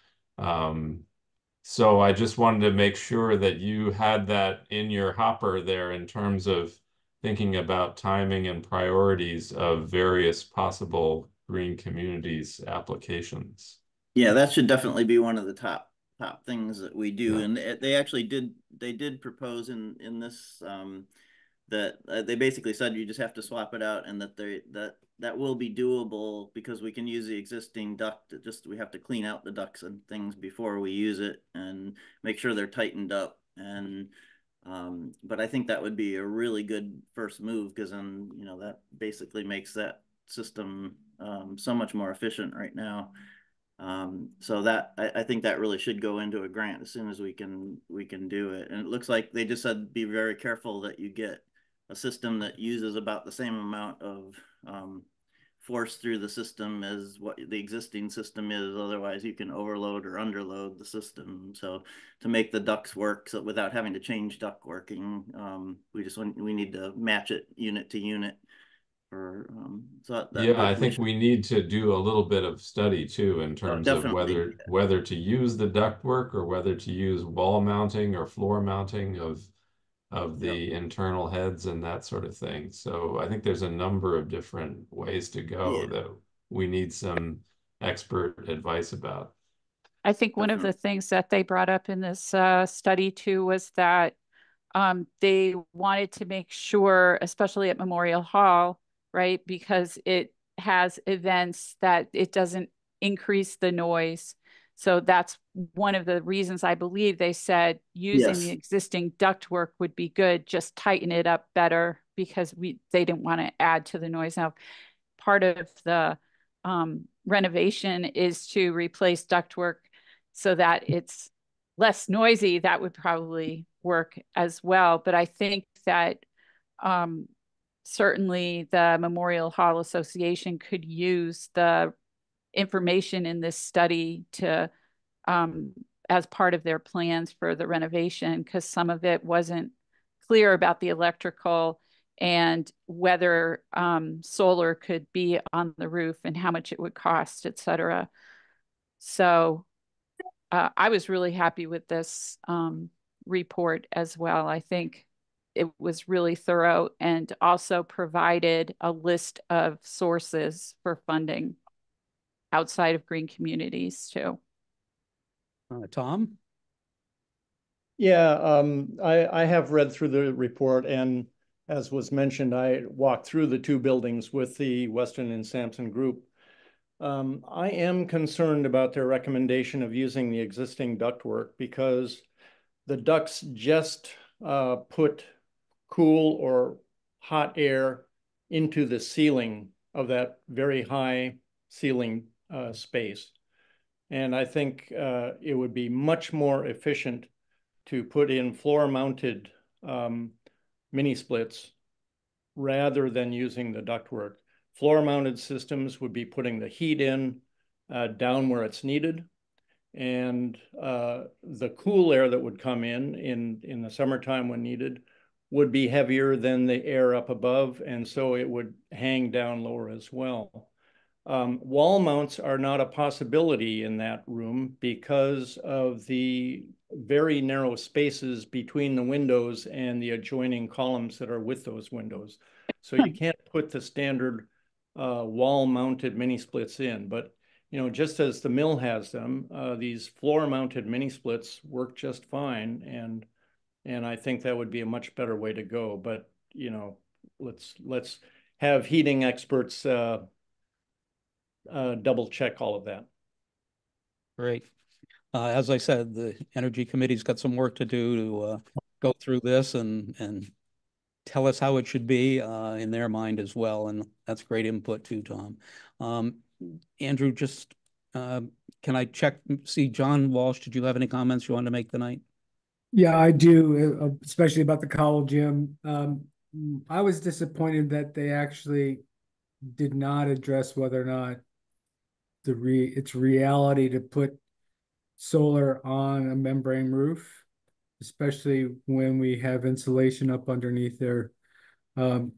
So I just wanted to make sure that you had that in your hopper there in terms of thinking about timing and priorities of various possible green communities applications. Yeah, that should definitely be one of the top things that we do. Yeah. And they actually did propose in this that they basically said you just have to swap it out, and that will be doable because we can use the existing duct. We have to clean out the ducts and things before we use it and make sure they're tightened up. And but I think that would be a really good first move, because then that basically makes that system so much more efficient right now. So that I think that really should go into a grant as soon as we can do it. And it looks like they just said be very careful that you get a system that uses about the same amount of force through the system as what the existing system is. Otherwise, you can overload or underload the system. So to make the ducts work without having to change duct working, we need to match it unit to unit. I think we need to do a little bit of study too in terms of whether to use the ductwork or whether to use wall mounting or floor mounting of the internal heads and that sort of thing. So I think there's a number of different ways to go that we need some expert advice about. I think one of the things that they brought up in this study too was that they wanted to make sure, especially at Memorial Hall, right, because it has events, that it doesn't increase the noise. So that's one of the reasons I believe they said using the existing ductwork would be good, just tighten it up better, because they didn't want to add to the noise. Now, part of the renovation is to replace ductwork so that it's less noisy. That would probably work as well. But I think that certainly the Memorial Hall Association could use the information in this study to as part of their plans for the renovation, because some of it wasn't clear about the electrical and whether solar could be on the roof and how much it would cost, et cetera. So I was really happy with this report as well. I think it was really thorough and also provided a list of sources for funding outside of green communities too. Tom? Yeah, I have read through the report, and as was mentioned, I walked through the two buildings with the Weston and Sampson group. I am concerned about their recommendation of using the existing ductwork, because the ducts just put cool or hot air into the ceiling of that very high ceiling space. And I think it would be much more efficient to put in floor-mounted mini splits rather than using the ductwork. Floor-mounted systems would be putting the heat in down where it's needed, and the cool air that would come in the summertime when needed would be heavier than the air up above, and so it would hang down lower as well. Wall mounts are not a possibility in that room because of the very narrow spaces between the windows and the adjoining columns that are with those windows. So you can't put the standard wall-mounted mini splits in. But just as the mill has them, these floor-mounted mini splits work just fine, and I think that would be a much better way to go. But let's have heating experts double check all of that. Great. As I said, the Energy Committee's got some work to do to go through this and tell us how it should be in their mind as well. And that's great input too, Tom. Andrew, just can I see John Walsh, did you have any comments you wanted to make tonight? Yeah, I do, especially about the Cowell Gym. I was disappointed that they actually did not address whether or not it's reality to put solar on a membrane roof, especially when we have insulation up underneath there,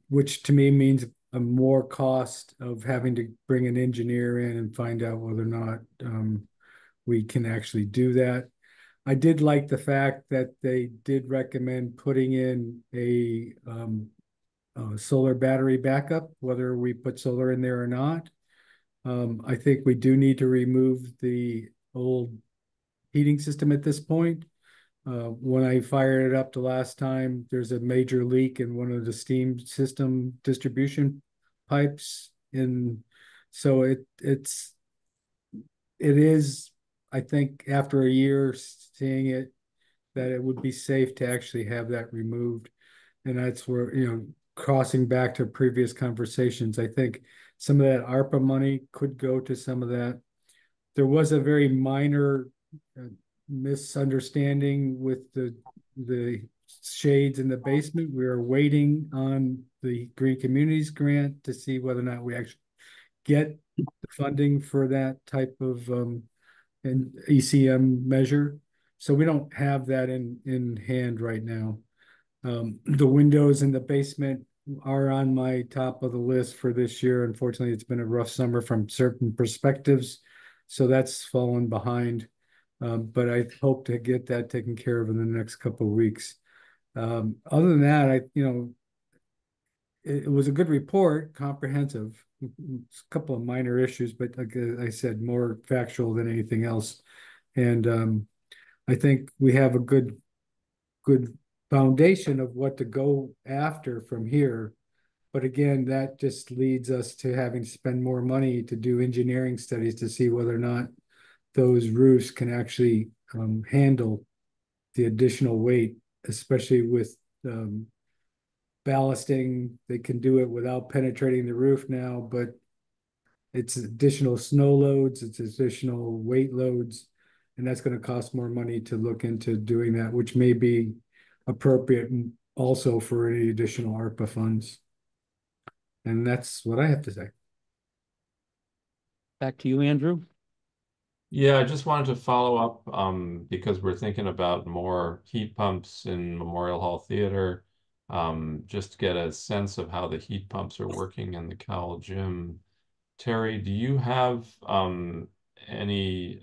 which to me means a more cost of having to bring an engineer in and find out whether or not we can actually do that. I did like the fact that they did recommend putting in a solar battery backup, whether we put solar in there or not. I think we do need to remove the old heating system at this point. When I fired it up the last time, there's a major leak in one of the steam system distribution pipes. And so it is, I think after a year seeing it, that it would be safe to actually have that removed. And that's where, crossing back to previous conversations, I think some of that ARPA money could go to some of that. There was a very minor misunderstanding with the shades in the basement. We are waiting on the Green Communities grant to see whether or not we actually get the funding for that type of an ECM measure. So we don't have that in hand right now. The windows in the basement are on my top of the list for this year. Unfortunately, it's been a rough summer from certain perspectives, so that's fallen behind. But I hope to get that taken care of in the next couple of weeks. Other than that, it was a good report, comprehensive. It's a couple of minor issues, but like I said, more factual than anything else. And I think we have a good foundation of what to go after from here. But again, that just leads us to having to spend more money to do engineering studies to see whether or not those roofs can actually handle the additional weight, especially with ballasting. They can do it without penetrating the roof now, but it's additional snow loads, it's additional weight loads, and that's going to cost more money to look into doing that, which may be appropriate also for any additional ARPA funds. And that's what I have to say. Back to you, Andrew. Yeah, I just wanted to follow up because we're thinking about more heat pumps in Memorial Hall Theater, just to get a sense of how the heat pumps are working in the Cowell Gym. Terry, do you have any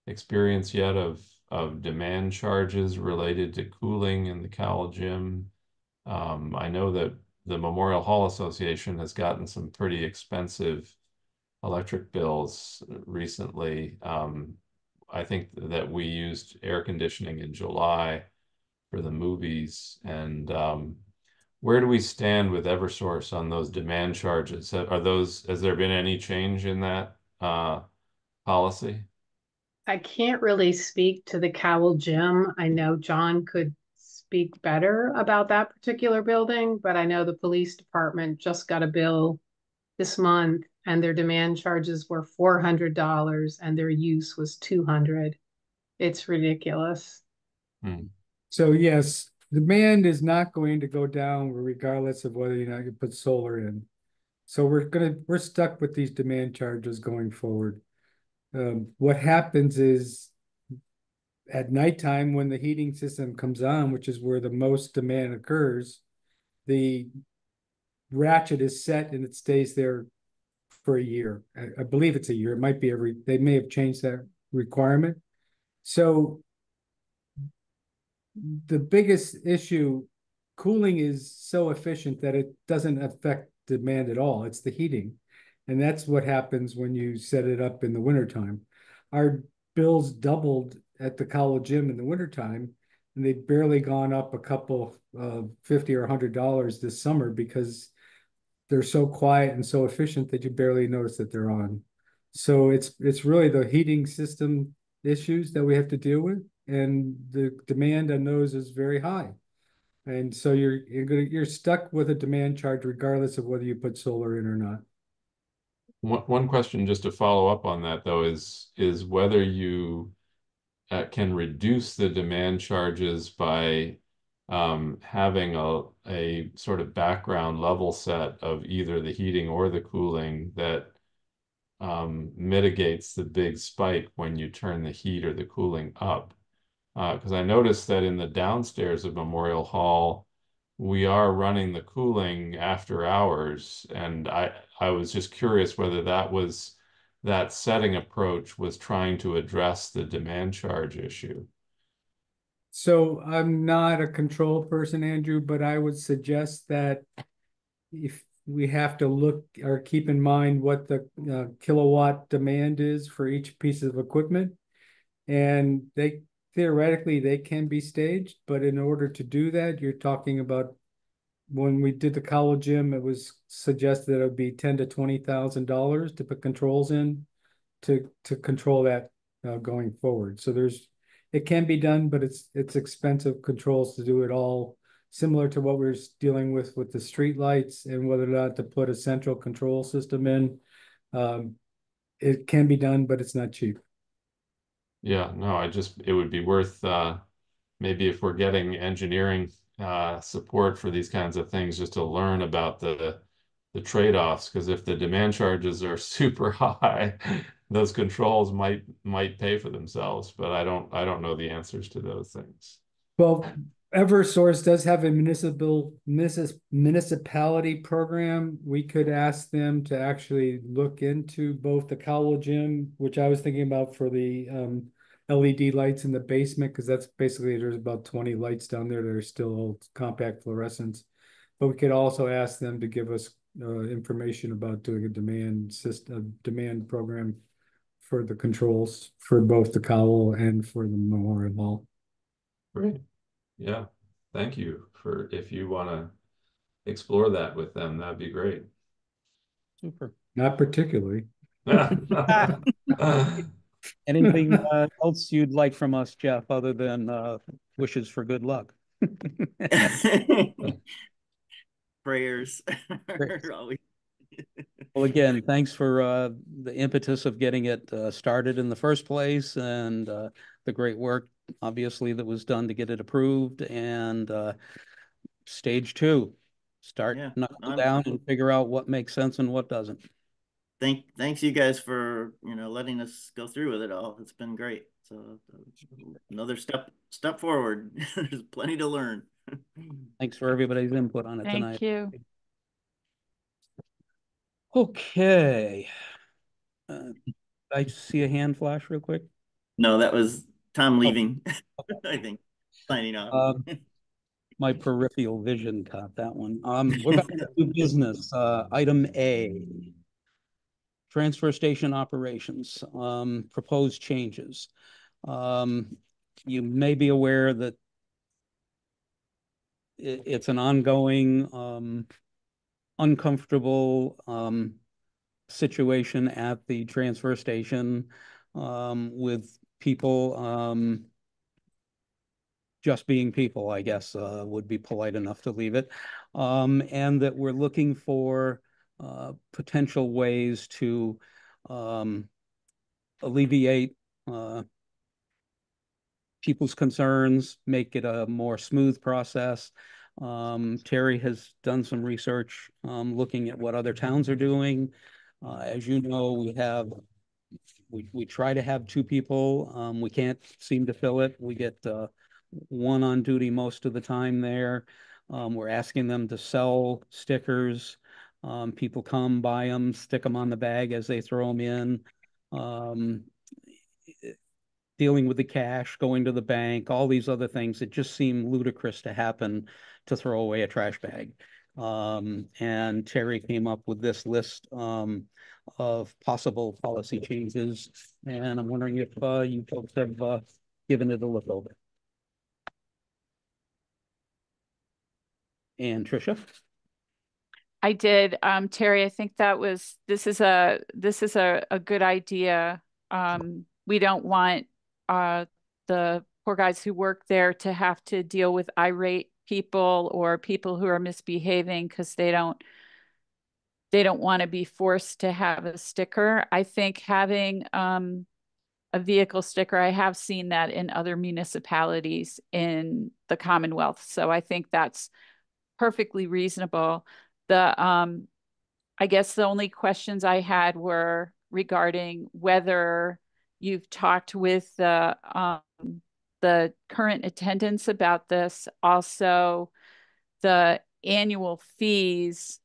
experience yet of demand charges related to cooling in the Cowell Gym? I know that the Memorial Hall Association has gotten some pretty expensive electric bills recently. I think that we used air conditioning in July for the movies. And where do we stand with Eversource on those demand charges? Has there been any change in that policy? I can't really speak to the Cowell Gym. I know John could speak better about that particular building, but I know the police department just got a bill this month and their demand charges were $400 and their use was $200. It's ridiculous. So yes, demand is not going to go down regardless of whether or not you put solar in. So we're stuck with these demand charges going forward. What happens is at nighttime when the heating system comes on, which is where the most demand occurs, the ratchet is set and it stays there for a year. I believe it's a year. It might be they may have changed that requirement. So the biggest issue, cooling is so efficient that it doesn't affect demand at all. It's the heating. And that's what happens when you set it up in the wintertime. Our bills doubled at the Cowell Gym in the wintertime, and they've barely gone up a couple $50 or $100 this summer because they're so quiet and so efficient that you barely notice that they're on. So it's really the heating system issues that we have to deal with, and the demand on those is very high. And so you're stuck with a demand charge regardless of whether you put solar in or not. One question just to follow up on that though is whether you can reduce the demand charges by having a sort of background level set of either the heating or the cooling that mitigates the big spike when you turn the heat or the cooling up. Because I noticed that in the downstairs of Memorial Hall, we are running the cooling after hours, and I was just curious whether that setting approach was trying to address the demand charge issue. So I'm not a control person, Andrew, but I would suggest that if we have to look or keep in mind what the kilowatt demand is for each piece of equipment. And they theoretically they can be staged, but in order to do that, you're talking about when we did the college gym, it was suggested it would be $10,000 to $20,000 to put controls in to control that going forward. So it can be done, but it's expensive controls to do it all, similar to what we're dealing with the street lights and whether or not to put a central control system in. It can be done, but it's not cheap. Yeah, no, it would be worth maybe if we're getting engineering support for these kinds of things, just to learn about the trade-offs. Because if the demand charges are super high, those controls might pay for themselves. But I don't know the answers to those things. Well, Eversource does have a municipality program. We could ask them to actually look into both the college gym, which I was thinking about for the LED lights in the basement, because that's basically, there's about 20 lights down there that are still old compact fluorescents. But we could also ask them to give us information about doing a demand program for the controls for both the Cowell and for the Memorial Hall. Great. Yeah. Thank you if you want to explore that with them, that'd be great. Super. Not particularly. Anything else you'd like from us, Jeff, other than wishes for good luck? Prayers. Well, again, thanks for the impetus of getting it started in the first place, and the great work, obviously, that was done to get it approved. And stage 2, start knuckling down and figure out what makes sense and what doesn't. Thanks you guys for letting us go through with it all. It's been great. So another step forward. There's plenty to learn. Thanks for everybody's input on it tonight. Thank you. Okay. I see a hand flash real quick. No, that was Tom leaving. I think signing off. My peripheral vision caught that one. We're back to new business. Item A. Transfer station operations, proposed changes. You may be aware that it's an ongoing, uncomfortable situation at the transfer station with people just being people, I guess, would be polite enough to leave it, and that we're looking for potential ways to alleviate people's concerns, make it a more smooth process. Terry has done some research looking at what other towns are doing. As you know, we try to have 2 people. We can't seem to fill it. We get one on duty most of the time there. We're asking them to sell stickers. People come, buy them, stick them on the bag as they throw them in. Dealing with the cash, going to the bank, all these other things that just seem ludicrous to happen to throw away a trash bag. And Terry came up with this list of possible policy changes. And I'm wondering if you folks have given it a look over. And Tricia? I did. Terry, I think this is a good idea. We don't want the poor guys who work there to have to deal with irate people or people who are misbehaving because they don't want to be forced to have a sticker. I think having a vehicle sticker. I have seen that in other municipalities in the Commonwealth. So I think that's perfectly reasonable. I guess the only questions I had were regarding whether you've talked with the current attendance about this. Also, the annual fees.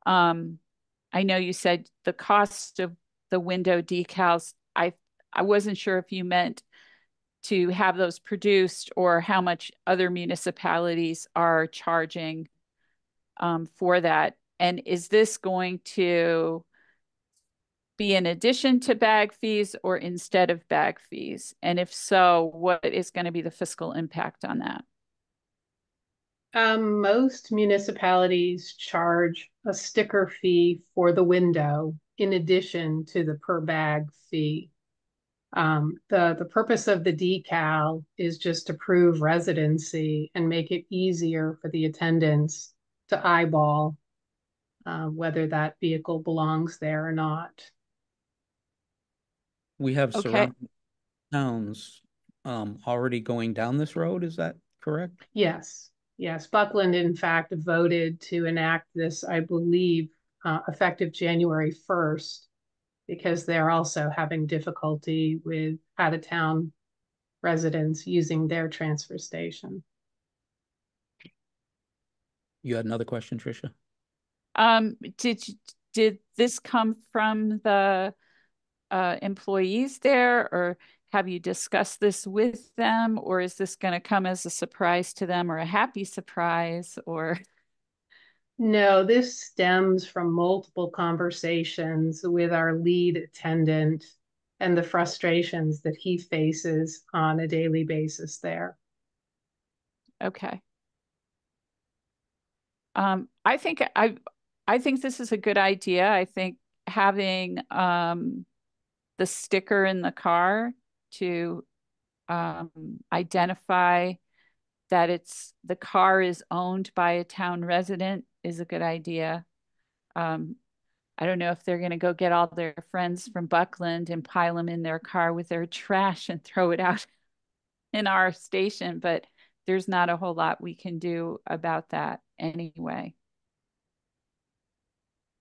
I know you said the cost of the window decals. I wasn't sure if you meant to have those produced or how much other municipalities are charging for that. And is this going to be in addition to bag fees or instead of bag fees? And if so, what is going to be the fiscal impact on that? Most municipalities charge a sticker fee for the window in addition to the per bag fee. The purpose of the decal is just to prove residency and make it easier for the attendants to eyeball whether that vehicle belongs there or not. We have Okay. surrounding towns already going down this road. Is that correct? Yes, yes. Buckland, in fact, voted to enact this, I believe, effective January 1st, because they're also having difficulty with out-of-town residents using their transfer station. You had another question, Tricia? Did this come from the employees there, or have you discussed this with them, or is this going to come as a surprise to them or a happy surprise, or? No, this stems from multiple conversations with our lead attendant and the frustrations that he faces on a daily basis there. Okay. I think this is a good idea. I think having the sticker in the car to identify that the car is owned by a town resident is a good idea. I don't know if they're going to go get all their friends from Buckland and pile them in their car with their trash and throw it out in our station, but there's not a whole lot we can do about that anyway.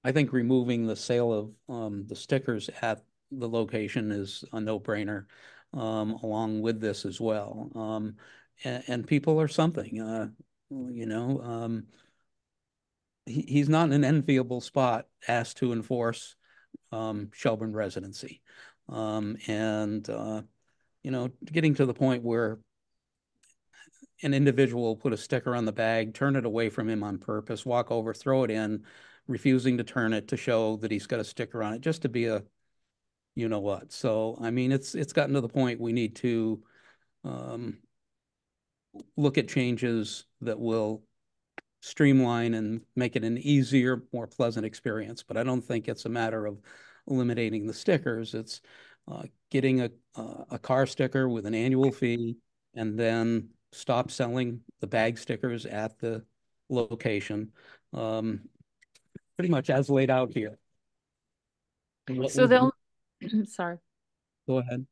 I think removing the sale of the stickers at the location is a no-brainer, along with this as well. And people are something, you know, he's not in an enviable spot asked to enforce Shelburne residency. You know, getting to the point where an individual put a sticker on the bag, turn it away from him on purpose, walk over, throw it in, refusing to turn it to show that he's got a sticker on it, just to be a you know what. So, I mean, it's gotten to the point we need to look at changes that will streamline and make it an easier, more pleasant experience. But I don't think it's a matter of eliminating the stickers. It's getting a car sticker with an annual fee and then stop selling the bag stickers at the location, pretty much as laid out here. So they'll, sorry. Go ahead.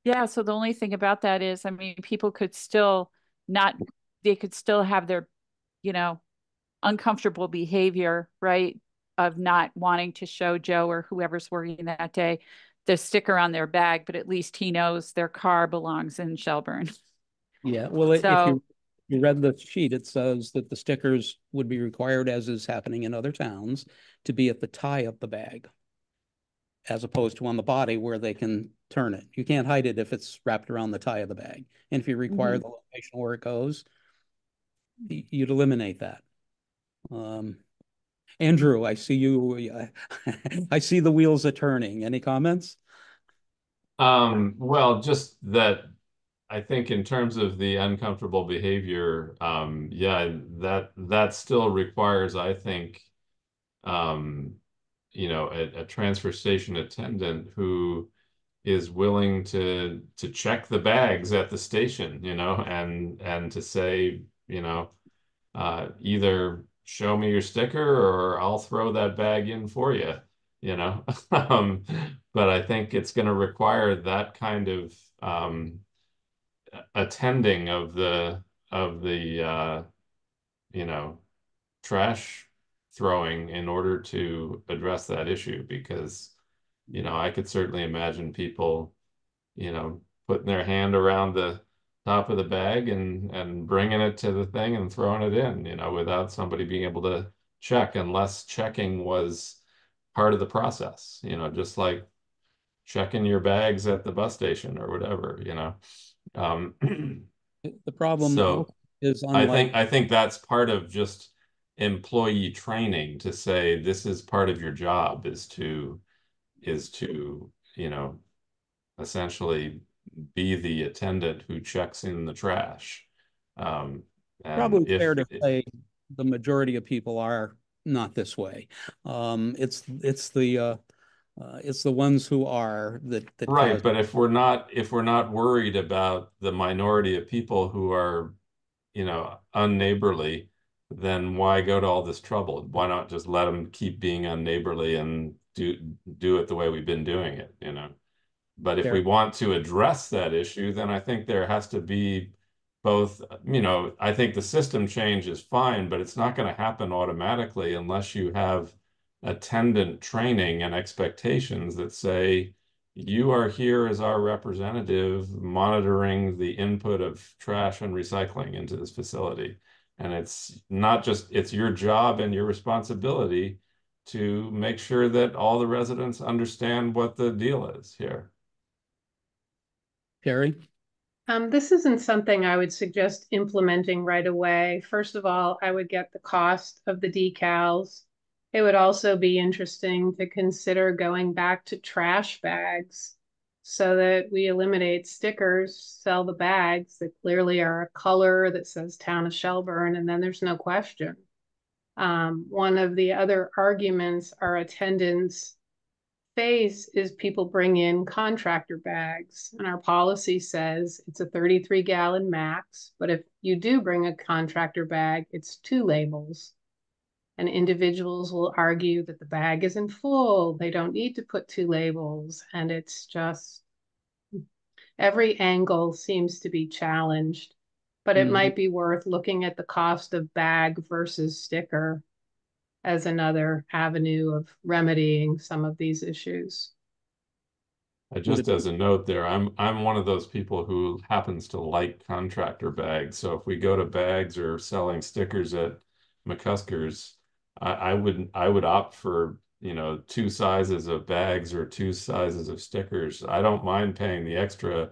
Yeah, so the only thing about that is, I mean, people could still they could still have their, you know, uncomfortable behavior, right? Of not wanting to show Joe or whoever's working that day the sticker on their bag, but at least he knows their car belongs in Shelburne. Yeah, well, So, if you read the sheet, it says that the stickers would be required, as is happening in other towns, to be at the tie of the bag, as opposed to on the body where they can turn it. You can't hide it if it's wrapped around the tie of the bag. And if you require the location where it goes, you'd eliminate that. Andrew, I see you. I see the wheels are turning. Any comments? Well, just that I think in terms of the uncomfortable behavior, yeah, that still requires, I think, you know, a transfer station attendant who is willing to check the bags at the station, you know, and to say, you know, either show me your sticker or I'll throw that bag in for you. you know. But I think it's going to require that kind of attending of the you know, trash throwing in order to address that issue, because, you know, I could certainly imagine people, you know, putting their hand around the top of the bag and bringing it to the thing and throwing it in, you know, without somebody being able to check, unless checking was part of the process, you know, just like checking your bags at the bus station or whatever, you know. Um, The problem so is I unlike think I think that's part of just employee training, to say this is part of your job, is to, you know, essentially be the attendant who checks in the trash. Um, and probably fair if to say the majority of people are not this way. It's the ones who are that Right, cause. but if we're not worried about the minority of people who are, you know, unneighborly, then why go to all this trouble? Why not just let them keep being unneighborly and do it the way we've been doing it, you know? But if we Fair. want to address that issue, then I think there has to be both, you know, I think the system change is fine, but it's not going to happen automatically unless you have attendant training and expectations that say, you are here as our representative monitoring the input of trash and recycling into this facility. And it's not just, it's your job and your responsibility to make sure that all the residents understand what the deal is here. Terry? This isn't something I would suggest implementing right away. First of all, I would get the cost of the decals. It would also be interesting to consider going back to trash bags so that we eliminate stickers, sell the bags that clearly are a color that says Town of Shelburne, and then there's no question. One of the other arguments our attendants face is people bring in contractor bags, and our policy says it's a 33-gallon max, but if you do bring a contractor bag, it's 2 labels. And individuals will argue that the bag isn't full, they don't need to put 2 labels, and it's just every angle seems to be challenged. But it might be worth looking at the cost of bag versus sticker as another avenue of remedying some of these issues. Just as a note there, I'm one of those people who happens to like contractor bags. So if we go to bags or selling stickers at McCusker's, I would opt for, you know, 2 sizes of bags or 2 sizes of stickers. I don't mind paying the extra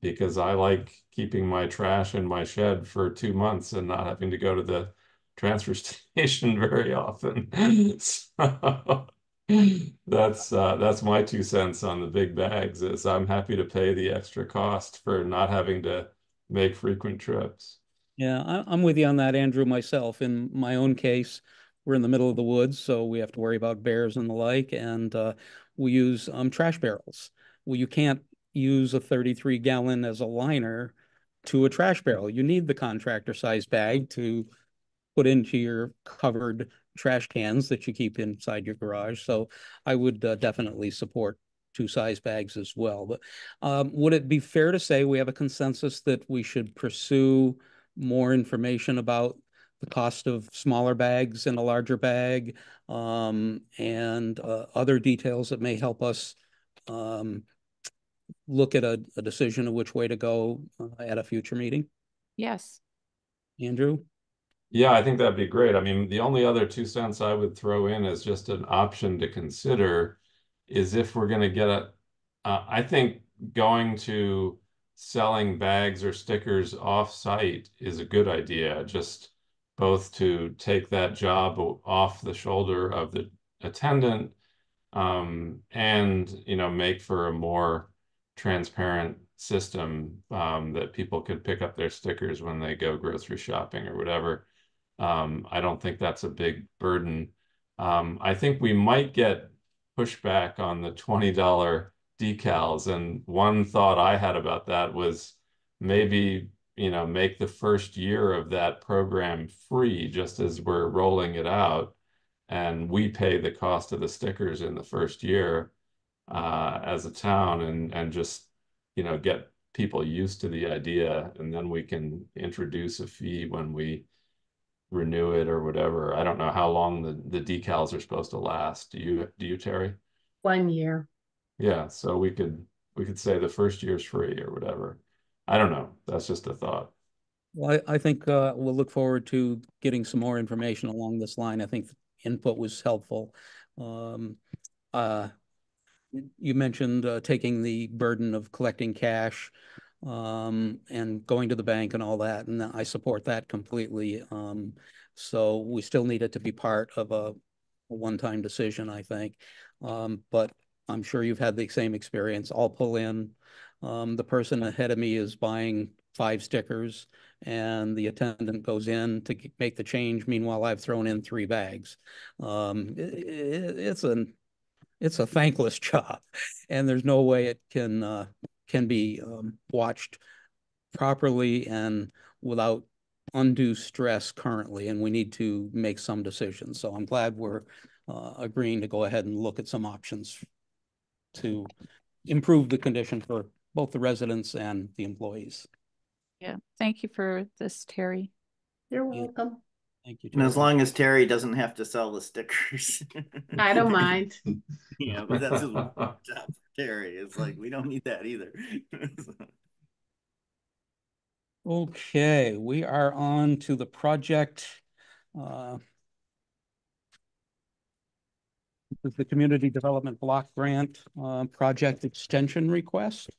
because I like keeping my trash in my shed for 2 months and not having to go to the transfer station very often. So that's my 2 cents on the big bags, is I'm happy to pay the extra cost for not having to make frequent trips. Yeah, I'm with you on that, Andrew, myself. In my own case, we're in the middle of the woods, so we have to worry about bears and the like, and we use trash barrels. Well, you can't use a 33-gallon as a liner to a trash barrel. You need the contractor size bag to put into your covered trash cans that you keep inside your garage. So I would definitely support 2 size bags as well. But would it be fair to say we have a consensus that we should pursue more information about the cost of smaller bags in a larger bag, and other details that may help us look at a decision of which way to go at a future meeting? Yes. Andrew? Yeah, I think that'd be great. I mean, the only other 2 cents I would throw in as just an option to consider is, if we're going to get I think going to selling bags or stickers off-site is a good idea, just both to take that job off the shoulder of the attendant, and, you know, make for a more transparent system, that people could pick up their stickers when they go grocery shopping or whatever. I don't think that's a big burden. I think we might get pushback on the $20 decals. And one thought I had about that was maybe, you know, make the first year of that program free just as we're rolling it out. and we pay the cost of the stickers in the first year as a town, and just, you know, get people used to the idea, and then we can introduce a fee when we renew it or whatever. I don't know how long the decals are supposed to last. Do you, Terry? 1 year. Yeah, so we could say the first year's free or whatever. I don't know. That's just a thought. Well, I think we'll look forward to getting some more information along this line. I think input was helpful. Um, you mentioned taking the burden of collecting cash and going to the bank and all that, and I support that completely. So we still need it to be part of a one-time decision, I think. But I'm sure you've had the same experience. I'll pull in. The person ahead of me is buying 5 stickers, and the attendant goes in to make the change. Meanwhile, I've thrown in 3 bags. It's a thankless job, and there's no way it can be watched properly and without undue stress currently, and we need to make some decisions. So I'm glad we're agreeing to go ahead and look at some options to improve the condition for both the residents and the employees. Yeah, thank you for this, Terry. You're welcome. Thank you, And Terry. as long as Terry doesn't have to sell the stickers. I don't mind. Yeah, but that's his job for Terry. It's like, we don't need that either. Okay, we are on to the project. This is the Community Development Block Grant project extension request.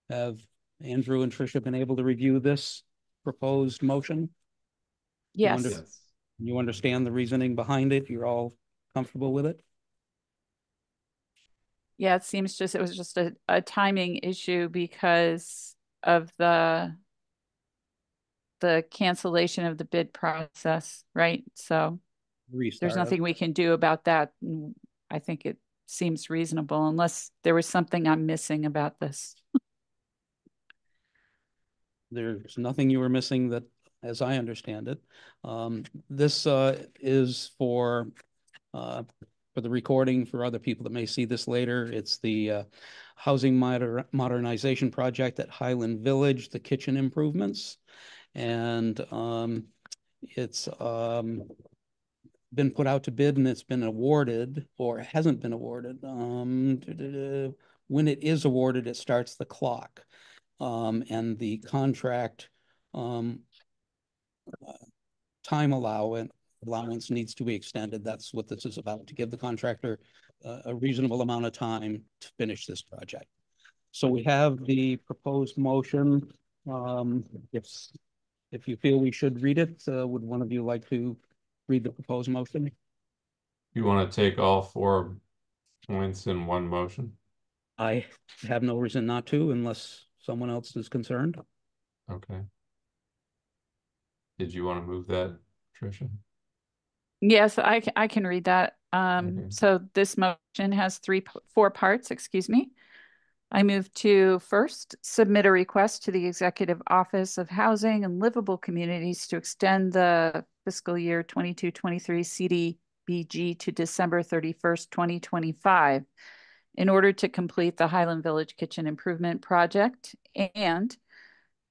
Have Andrew and Tricia been able to review this proposed motion? Yes. Yes. You understand the reasoning behind it? You're all comfortable with it? Yeah, it seems it was just a timing issue because of the cancellation of the bid process, right? So there's nothing we can do about that. I think it seems reasonable unless there was something I'm missing about this. There's nothing you were missing that, as I understand it. This is for the recording for other people that may see this later. It's the housing modernization project at Highland Village, the kitchen improvements. And it's been put out to bid and it's been awarded, or hasn't been awarded. When it is awarded, it starts the clock. And the contract time allowance needs to be extended. That's what this is about, to give the contractor a reasonable amount of time to finish this project. So we have the proposed motion. If you feel we should read it, would one of you like to read the proposed motion? You want to take all 4 points in one motion? I have no reason not to, unless someone else is concerned. Okay. Did you want to move that, Tricia? Yes, I can read that. Okay. So this motion has 4 parts, excuse me. I move to first submit a request to the Executive Office of Housing and Livable Communities to extend the fiscal year 22-23 CDBG to December 31st, 2025 in order to complete the Highland Village Kitchen Improvement Project, and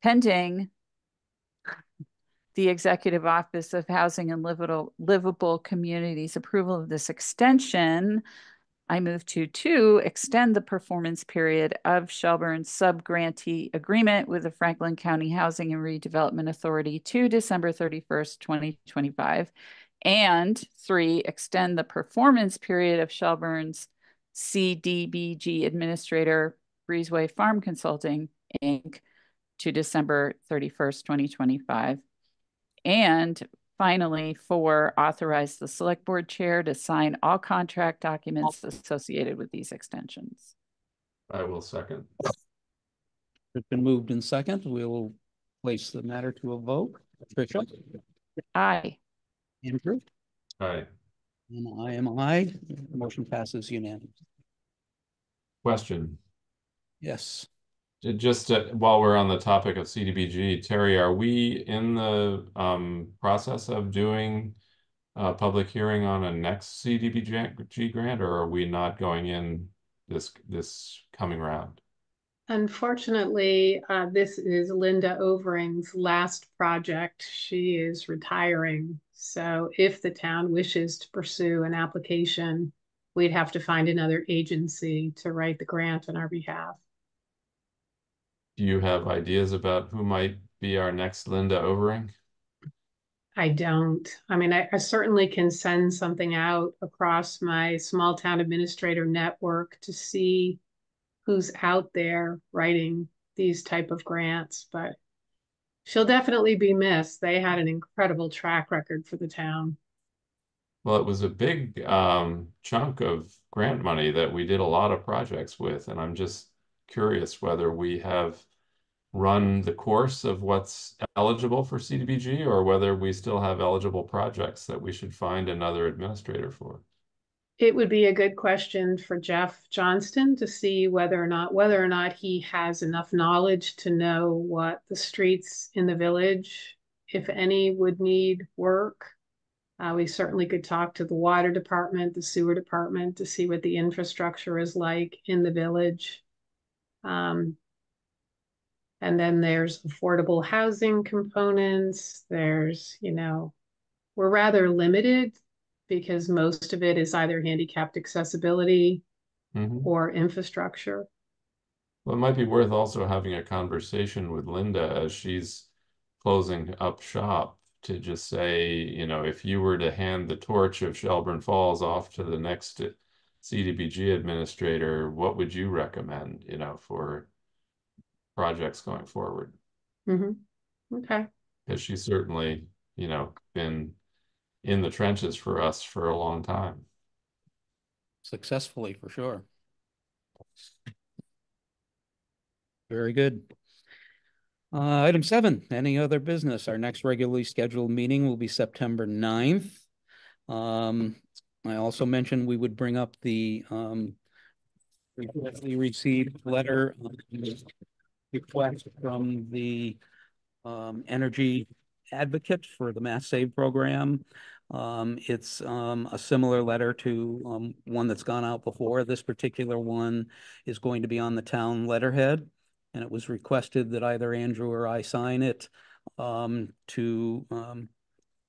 pending the Executive Office of Housing and Livable Communities approval of this extension, I move to 2, extend the performance period of Shelburne's sub-grantee agreement with the Franklin County Housing and Redevelopment Authority to December 31st, 2025. And 3, extend the performance period of Shelburne's CDBG administrator, Breezeway Farm Consulting, Inc., to December 31st, 2025. And finally, 4, authorize the select board chair to sign all contract documents associated with these extensions. I will second. It's been moved in second. We will place the matter to a vote. Tricia? Aye. Andrew? Aye. And I am aye. The motion passes unanimously. Question. Yes. Just while we're on the topic of CDBG, Terry, are we in the process of doing public hearing on a next CDBG grant, or are we not going in this coming round? Unfortunately, this is Linda Overing's last project. She is retiring. So if the town wishes to pursue an application, we'd have to find another agency to write the grant on our behalf. Do you have ideas about who might be our next Linda Overing? I don't. I mean, I certainly can send something out across my small town administrator network to see who's out there writing these type of grants, but she'll definitely be missed. They had an incredible track record for the town. Well, it was a big chunk of grant money that we did a lot of projects with, and I'm just curious whether we have run the course of what's eligible for CDBG or whether we still have eligible projects that we should find another administrator for. It would be a good question for Jeff Johnston to see whether or not he has enough knowledge to know what the streets in the village, if any, would need work. We certainly could talk to the water department, the sewer department, to see what the infrastructure is like in the village. And then there's affordable housing components. There's, we're rather limited because most of it is either handicapped accessibility or infrastructure. Well, it might be worth also having a conversation with Linda as she's closing up shop to just say, if you were to hand the torch of Shelburne Falls off to the next CDBG administrator, what would you recommend, for projects going forward? Okay. Because she's certainly, been in the trenches for us for a long time. Successfully, for sure. Very good. Item 7, any other business? Our next regularly scheduled meeting will be September 9th. I also mentioned we would bring up the recently received letter request from the energy advocate for the Mass Save program. It's a similar letter to one that's gone out before. This particular one is going to be on the town letterhead, and it was requested that either Andrew or I sign it to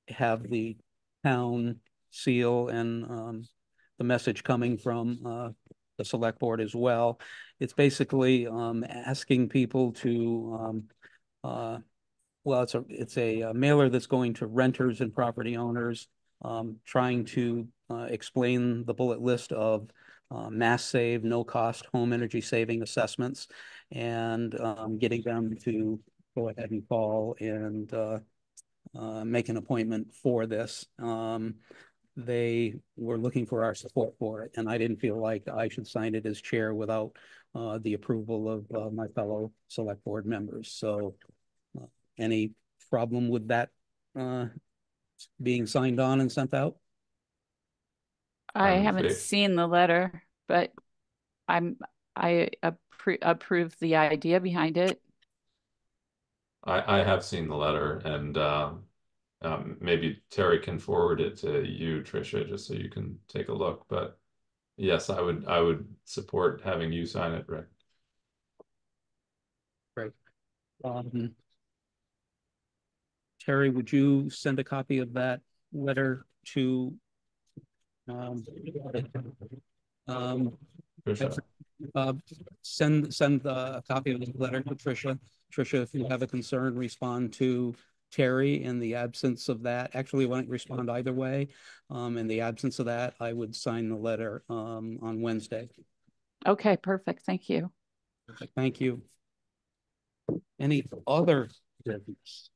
have the town seal and the message coming from the select board as well. It's basically asking people to well, it's a mailer that's going to renters and property owners, trying to explain the bullet list of Mass Save, no cost home energy saving assessments, and getting them to go ahead and call and make an appointment for this. They were looking for our support for it, and I didn't feel like I should sign it as chair without the approval of my fellow select board members. So any problem with that being signed on and sent out? I haven't seen the letter, but I approve the idea behind it. I have seen the letter, and maybe Terry can forward it to you, Tricia, just so you can take a look. But yes, I would support having you sign it, Rick. Great. Terry, would you send a copy of that letter to send a copy of the letter to Tricia. Tricia, if you have a concern, respond to Terry. In the absence of that, actually, why don't you respond either way? In the absence of that, I would sign the letter on Wednesday. Okay, perfect. Thank you. Perfect. Thank you. Any other business?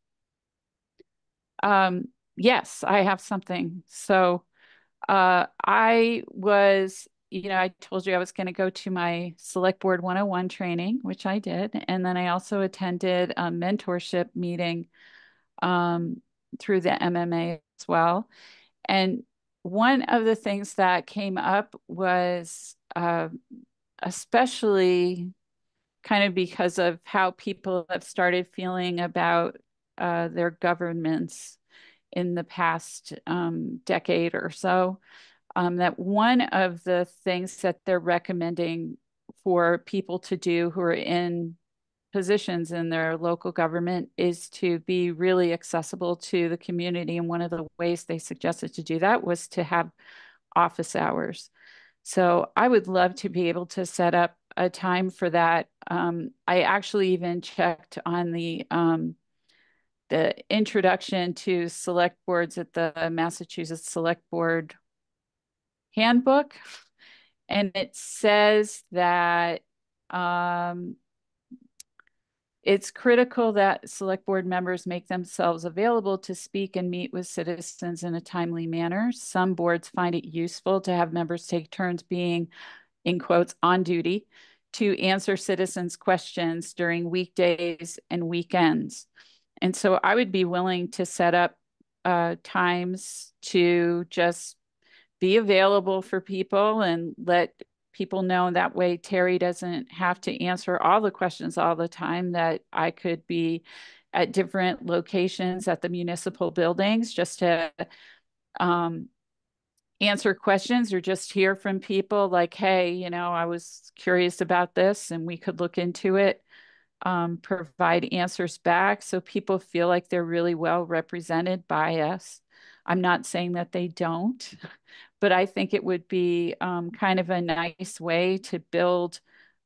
Yes, I have something. So I was, I told you I was going to go to my Selectboard 101 training, which I did. And then I also attended a mentorship meeting through the MMA as well. And one of the things that came up was especially kind of because of how people have started feeling about their governments in the past decade or so. That one of the things that they're recommending for people to do who are in positions in their local government is to be really accessible to the community. And one of the ways they suggested to do that was to have office hours. So I would love to be able to set up a time for that. I actually even checked on the introduction to select boards at the Massachusetts Select Board handbook. And it says that it's critical that select board members make themselves available to speak and meet with citizens in a timely manner. Some boards find it useful to have members take turns being, in quotes, on duty to answer citizens' questions during weekdays and weekends. And so I would be willing to set up times to just be available for people and let people know. That way Terry doesn't have to answer all the questions all the time, that I could be at different locations at the municipal buildings just to answer questions or just hear from people like, hey, you know, I was curious about this and we could look into it, provide answers back so people feel like they're really well represented by us. I'm not saying that they don't, but I think it would be kind of a nice way to build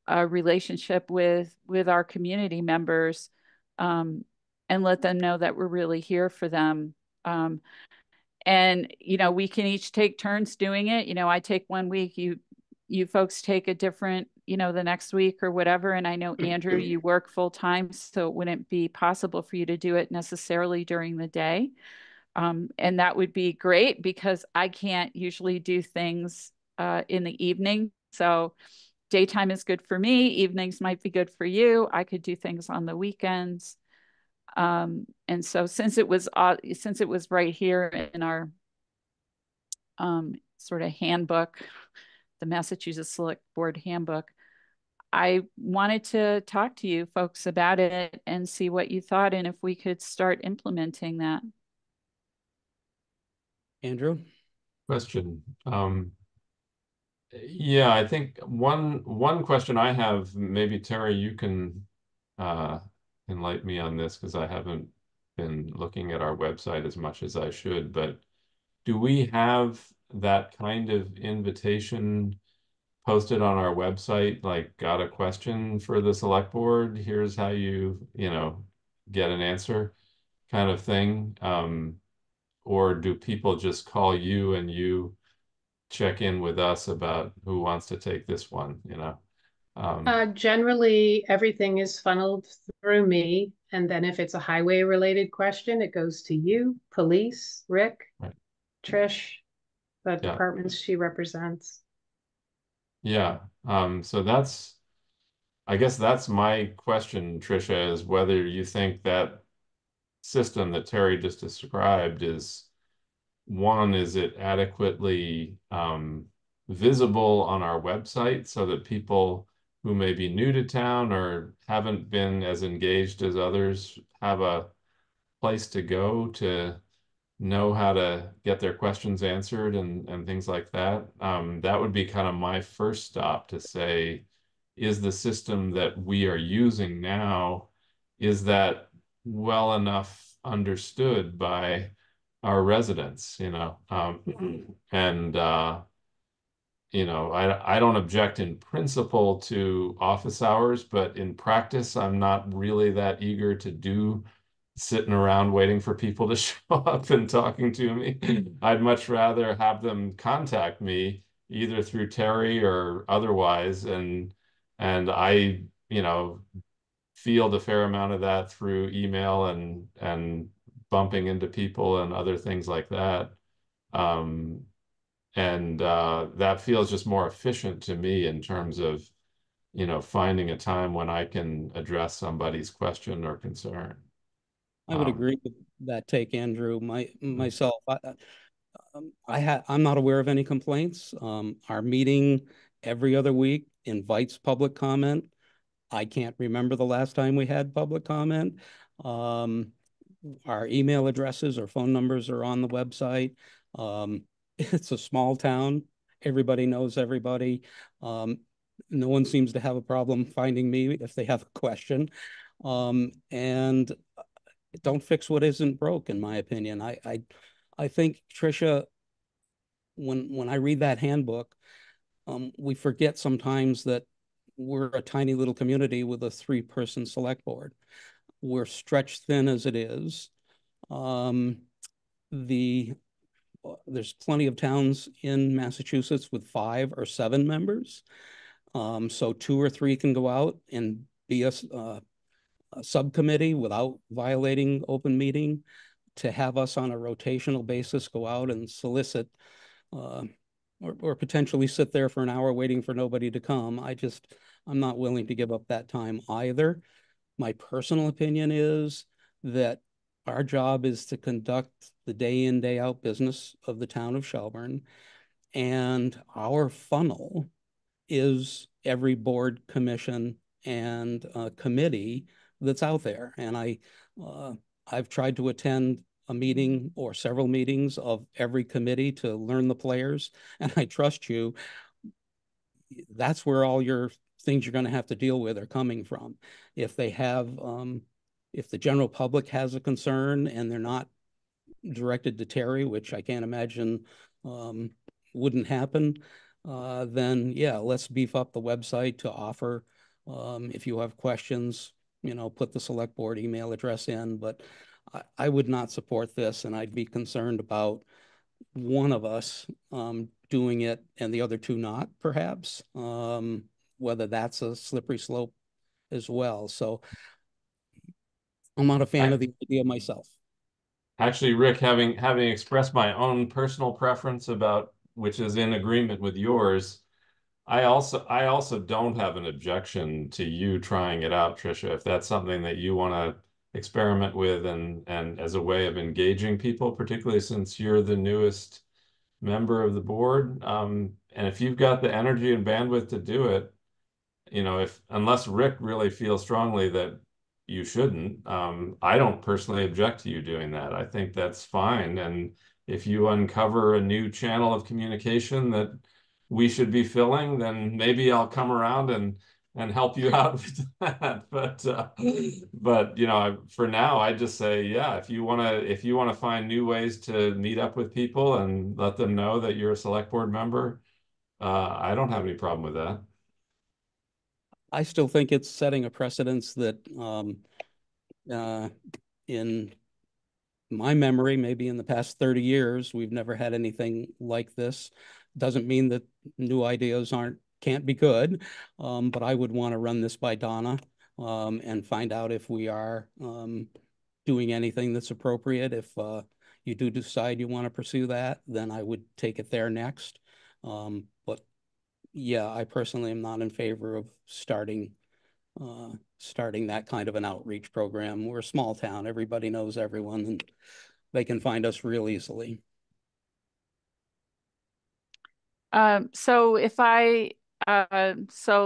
a relationship with our community members, and let them know that we're really here for them. And, you know, we can each take turns doing it. You know, I take 1 week, you folks take a different, you know, the next week or whatever. And I know, Andrew, you work full time, so it wouldn't be possible for you to do it necessarily during the day. And that would be great because I can't usually do things in the evening. So daytime is good for me. Evenings might be good for you. I could do things on the weekends. And so since it was right here in our sort of handbook, the Massachusetts Select Board handbook, I wanted to talk to you folks about it and see what you thought and if we could start implementing that. Andrew? Question. Yeah, I think one question I have, maybe Terry, you can enlighten me on this because I haven't been looking at our website as much as I should, but do we have that kind of invitation posted on our website, like, got a question for the select board, here's how you know, get an answer kind of thing? Or do people just call you and you check in with us about who wants to take this one, you know? Generally, everything is funneled through me. And then if it's a highway related question, it goes to you, police, Rick, right. Trish, the departments she represents. Yeah. So I guess that's my question, Tricia, is whether you think that system that Terry just described is, one, is it adequately visible on our website so that people who may be new to town or haven't been as engaged as others have a place to go to know how to get their questions answered and things like that? That would be kind of my first stop to say, is the system that we are using now, is that well enough understood by our residents, you know? And you know, I don't object in principle to office hours, but in practice, I'm not really that eager to do sitting around waiting for people to show up and talking to me. I'd much rather have them contact me either through Terry or otherwise, and I, you know, field a fair amount of that through email and bumping into people and other things like that. And that feels just more efficient to me in terms of, you know, finding a time when I can address somebody's question or concern. I would agree with that take, Andrew. Myself, I'm not aware of any complaints. Our meeting every other week invites public comment. I can't remember the last time we had public comment. Our email addresses or phone numbers are on the website. It's a small town. Everybody knows everybody. No one seems to have a problem finding me if they have a question. And don't fix what isn't broke, in my opinion. I think, Tricia, when I read that handbook, we forget sometimes that we're a tiny little community with a 3-person select board. We're stretched thin as it is. There's plenty of towns in Massachusetts with 5 or 7 members. So 2 or 3 can go out and be a subcommittee without violating open meeting. To have us on a rotational basis go out and solicit or potentially sit there for an hour waiting for nobody to come, I'm not willing to give up that time either. My personal opinion is that our job is to conduct the day in, day out business of the town of Shelburne. And our funnel is every board, commission, and committee that's out there. And I've tried to attend a meeting or several meetings of every committee to learn the players. And I trust you, that's where all your things you're going to have to deal with are coming from. If they have, if the general public has a concern and they're not directed to Terry, which I can't imagine wouldn't happen, then yeah, let's beef up the website to offer. If you have questions, put the select board email address in, but I would not support this, and I'd be concerned about one of us doing it and the other 2 not, perhaps, whether that's a slippery slope as well. So I'm not a fan of the idea myself. Actually, Rick, having expressed my own personal preference about, which is in agreement with yours, I also don't have an objection to you trying it out, Tricia, if that's something that you want to experiment with and as a way of engaging people, particularly since you're the newest member of the board. And if you've got the energy and bandwidth to do it, unless Rick really feels strongly that you shouldn't, I don't personally object to you doing that. I think that's fine. And if you uncover a new channel of communication that we should be filling, then maybe I'll come around and help you out with that. But for now, I just say, yeah, if you wanna find new ways to meet up with people and let them know that you're a select board member, I don't have any problem with that. I still think it's setting a precedence that in my memory, maybe in the past 30 years, we've never had anything like this. Doesn't mean that new ideas can't be good, but I would want to run this by Donna and find out if we are doing anything that's appropriate. If you do decide you want to pursue that, then I would take it there next. But yeah, I personally am not in favor of starting that kind of an outreach program. We're a small town. Everybody knows everyone, and they can find us real easily. So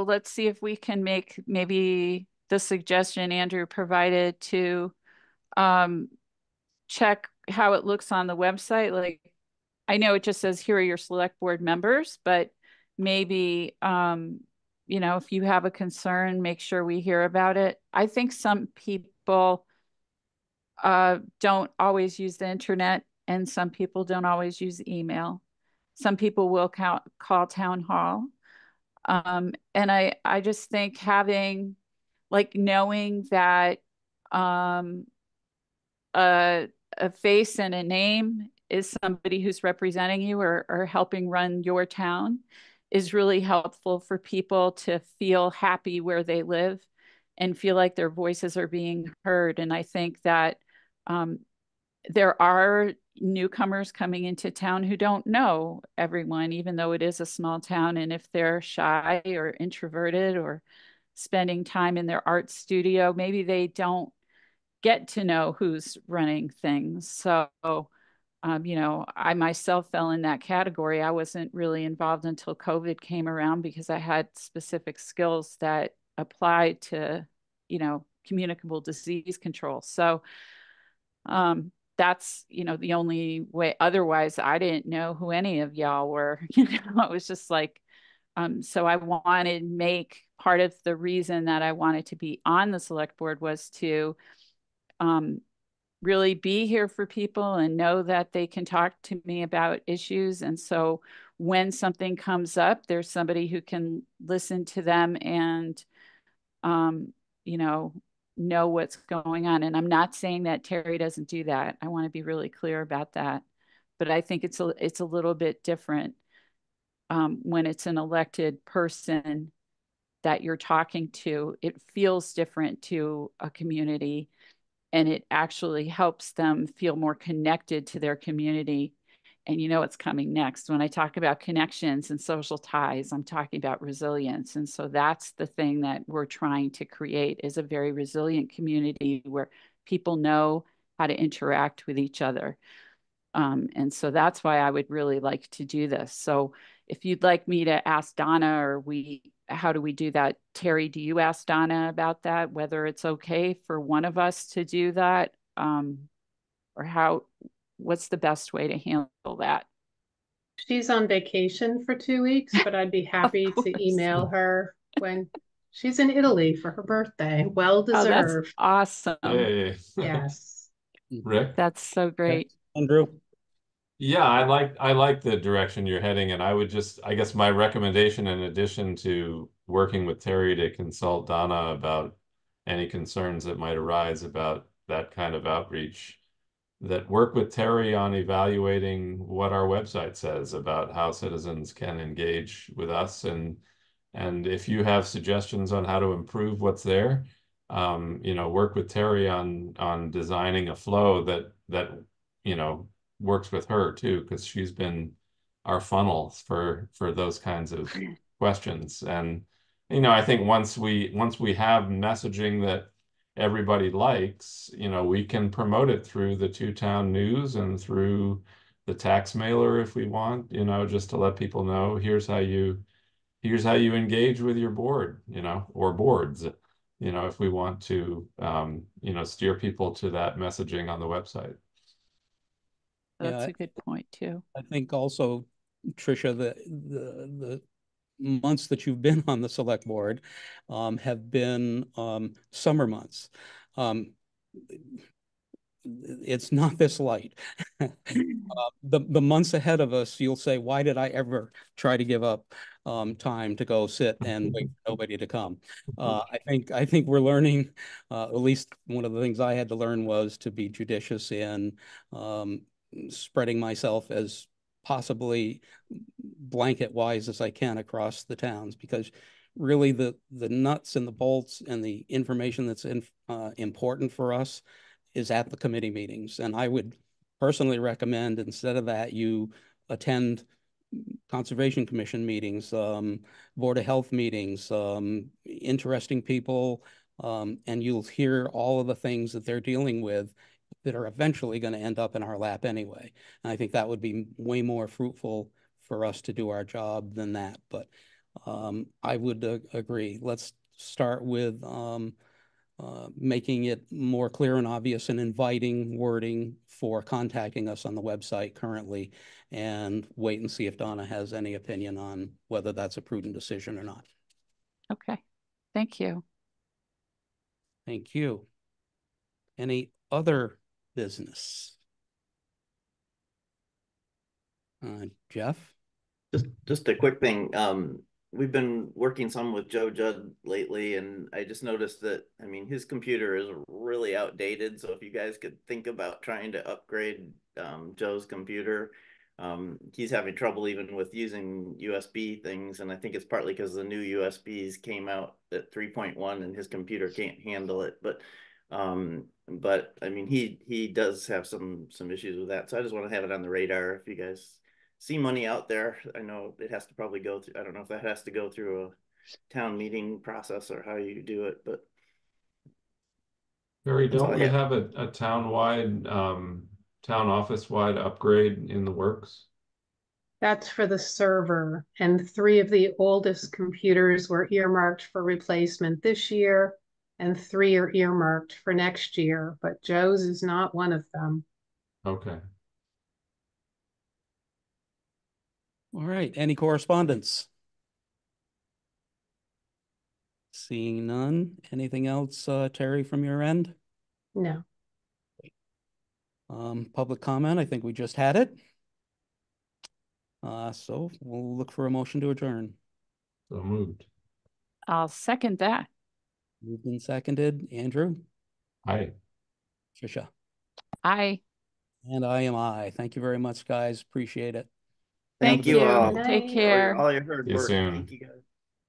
let's see if we can make maybe the suggestion Andrew provided to check how it looks on the website. Like, I know it just says here are your select board members, but maybe if you have a concern, make sure we hear about it. I think some people don't always use the internet, and some people don't always use email. Some people will call town hall. And I just think knowing that a face and a name is somebody who's representing you or helping run your town is really helpful for people to feel happy where they live and feel like their voices are being heard. And I think that there are newcomers coming into town who don't know everyone, even though it is a small town. And if they're shy or introverted or spending time in their art studio, maybe they don't get to know who's running things. So, I myself fell in that category. I wasn't really involved until COVID came around because I had specific skills that applied to, communicable disease control. So That's, you know, the only way. Otherwise, I didn't know who any of y'all were. You know, it was just like, so I wanted to make part of the reason that I wanted to be on the select board was to really be here for people and know that they can talk to me about issues. And so when something comes up, there's somebody who can listen to them and, you know what's going on. And I'm not saying that Terry doesn't do that. I want to be really clear about that. But I think it's a little bit different when it's an elected person that you're talking to. It feels different to a community, and it actually helps them feel more connected to their community. And you know what's coming next. When I talk about connections and social ties, I'm talking about resilience. And so that's the thing that we're trying to create, is a very resilient community where people know how to interact with each other. And so that's why I would really like to do this. So if you'd like me to ask Donna, or how do we do that? Terry, do you ask Donna about that, whether it's okay for one of us to do that? Or what's the best way to handle that? She's on vacation for 2 weeks, but I'd be happy to email her when she's in Italy for her birthday. Well deserved. Oh, that's awesome. Yay. Yes. Rick? That's so great. Andrew? Yeah, I like the direction you're heading, and I guess my recommendation, in addition to working with Terry to consult Donna about any concerns that might arise about that kind of outreach, that work with Terry on evaluating what our website says about how citizens can engage with us, and if you have suggestions on how to improve what's there, you know, work with Terry on designing a flow that you know works with her too, because she's been our funnel for those kinds of questions. And you know, I think once we have messaging that everybody likes, you know, we can promote it through the two-town news and through the tax mailer if we want, you know, just to let people know here's how you engage with your board, you know, or boards, you know, if we want to you know, steer people to that messaging on the website. That's a good point too. I think also, Tricia, the months that you've been on the select board have been summer months. It's not this light. The months ahead of us, you'll say, why did I ever try to give up time to go sit and wait for nobody to come? I think we're learning, at least one of the things I had to learn was to be judicious in spreading myself as possibly blanket wise as I can across the towns, because really the nuts and the bolts and the information that's important for us is at the committee meetings. And I would personally recommend, instead of that, you attend Conservation Commission meetings, Board of Health meetings, interesting people, and you'll hear all of the things that they're dealing with that are eventually going to end up in our lap anyway. And I think that would be way more fruitful for us to do our job than that. But I would agree. Let's start with making it more clear and obvious and inviting wording for contacting us on the website currently, and wait and see if Donna has any opinion on whether that's a prudent decision or not. Okay, thank you. Thank you. Any other business? Jeff? Just a quick thing. We've been working some with Joe Judd lately, and I just noticed that, I mean, his computer is really outdated. So if you guys could think about trying to upgrade Joe's computer, he's having trouble even with using USB things. And I think it's partly because the new USBs came out at 3.1 and his computer can't handle it. But I mean, he does have some issues with that. So I just want to have it on the radar if you guys see money out there. I know it has to probably go through, I don't know if that has to go through a town meeting process or how you do it, but. Barry, don't we have a town-wide, town office-wide upgrade in the works? That's for the server, and 3 of the oldest computers were earmarked for replacement this year, and 3 are earmarked for next year, but Joe's is not one of them. Okay. All right, any correspondence? Seeing none. Anything else, Terry, from your end? No. Public comment, I think we just had it. So we'll look for a motion to adjourn. So moved. I'll second that. Moved and seconded. Andrew? Aye. Trisha? Aye. And I am I. Thank you very much, guys. Appreciate it. Thank you you. all. Take Night. care. All your hard See you work. soon. Thank you guys.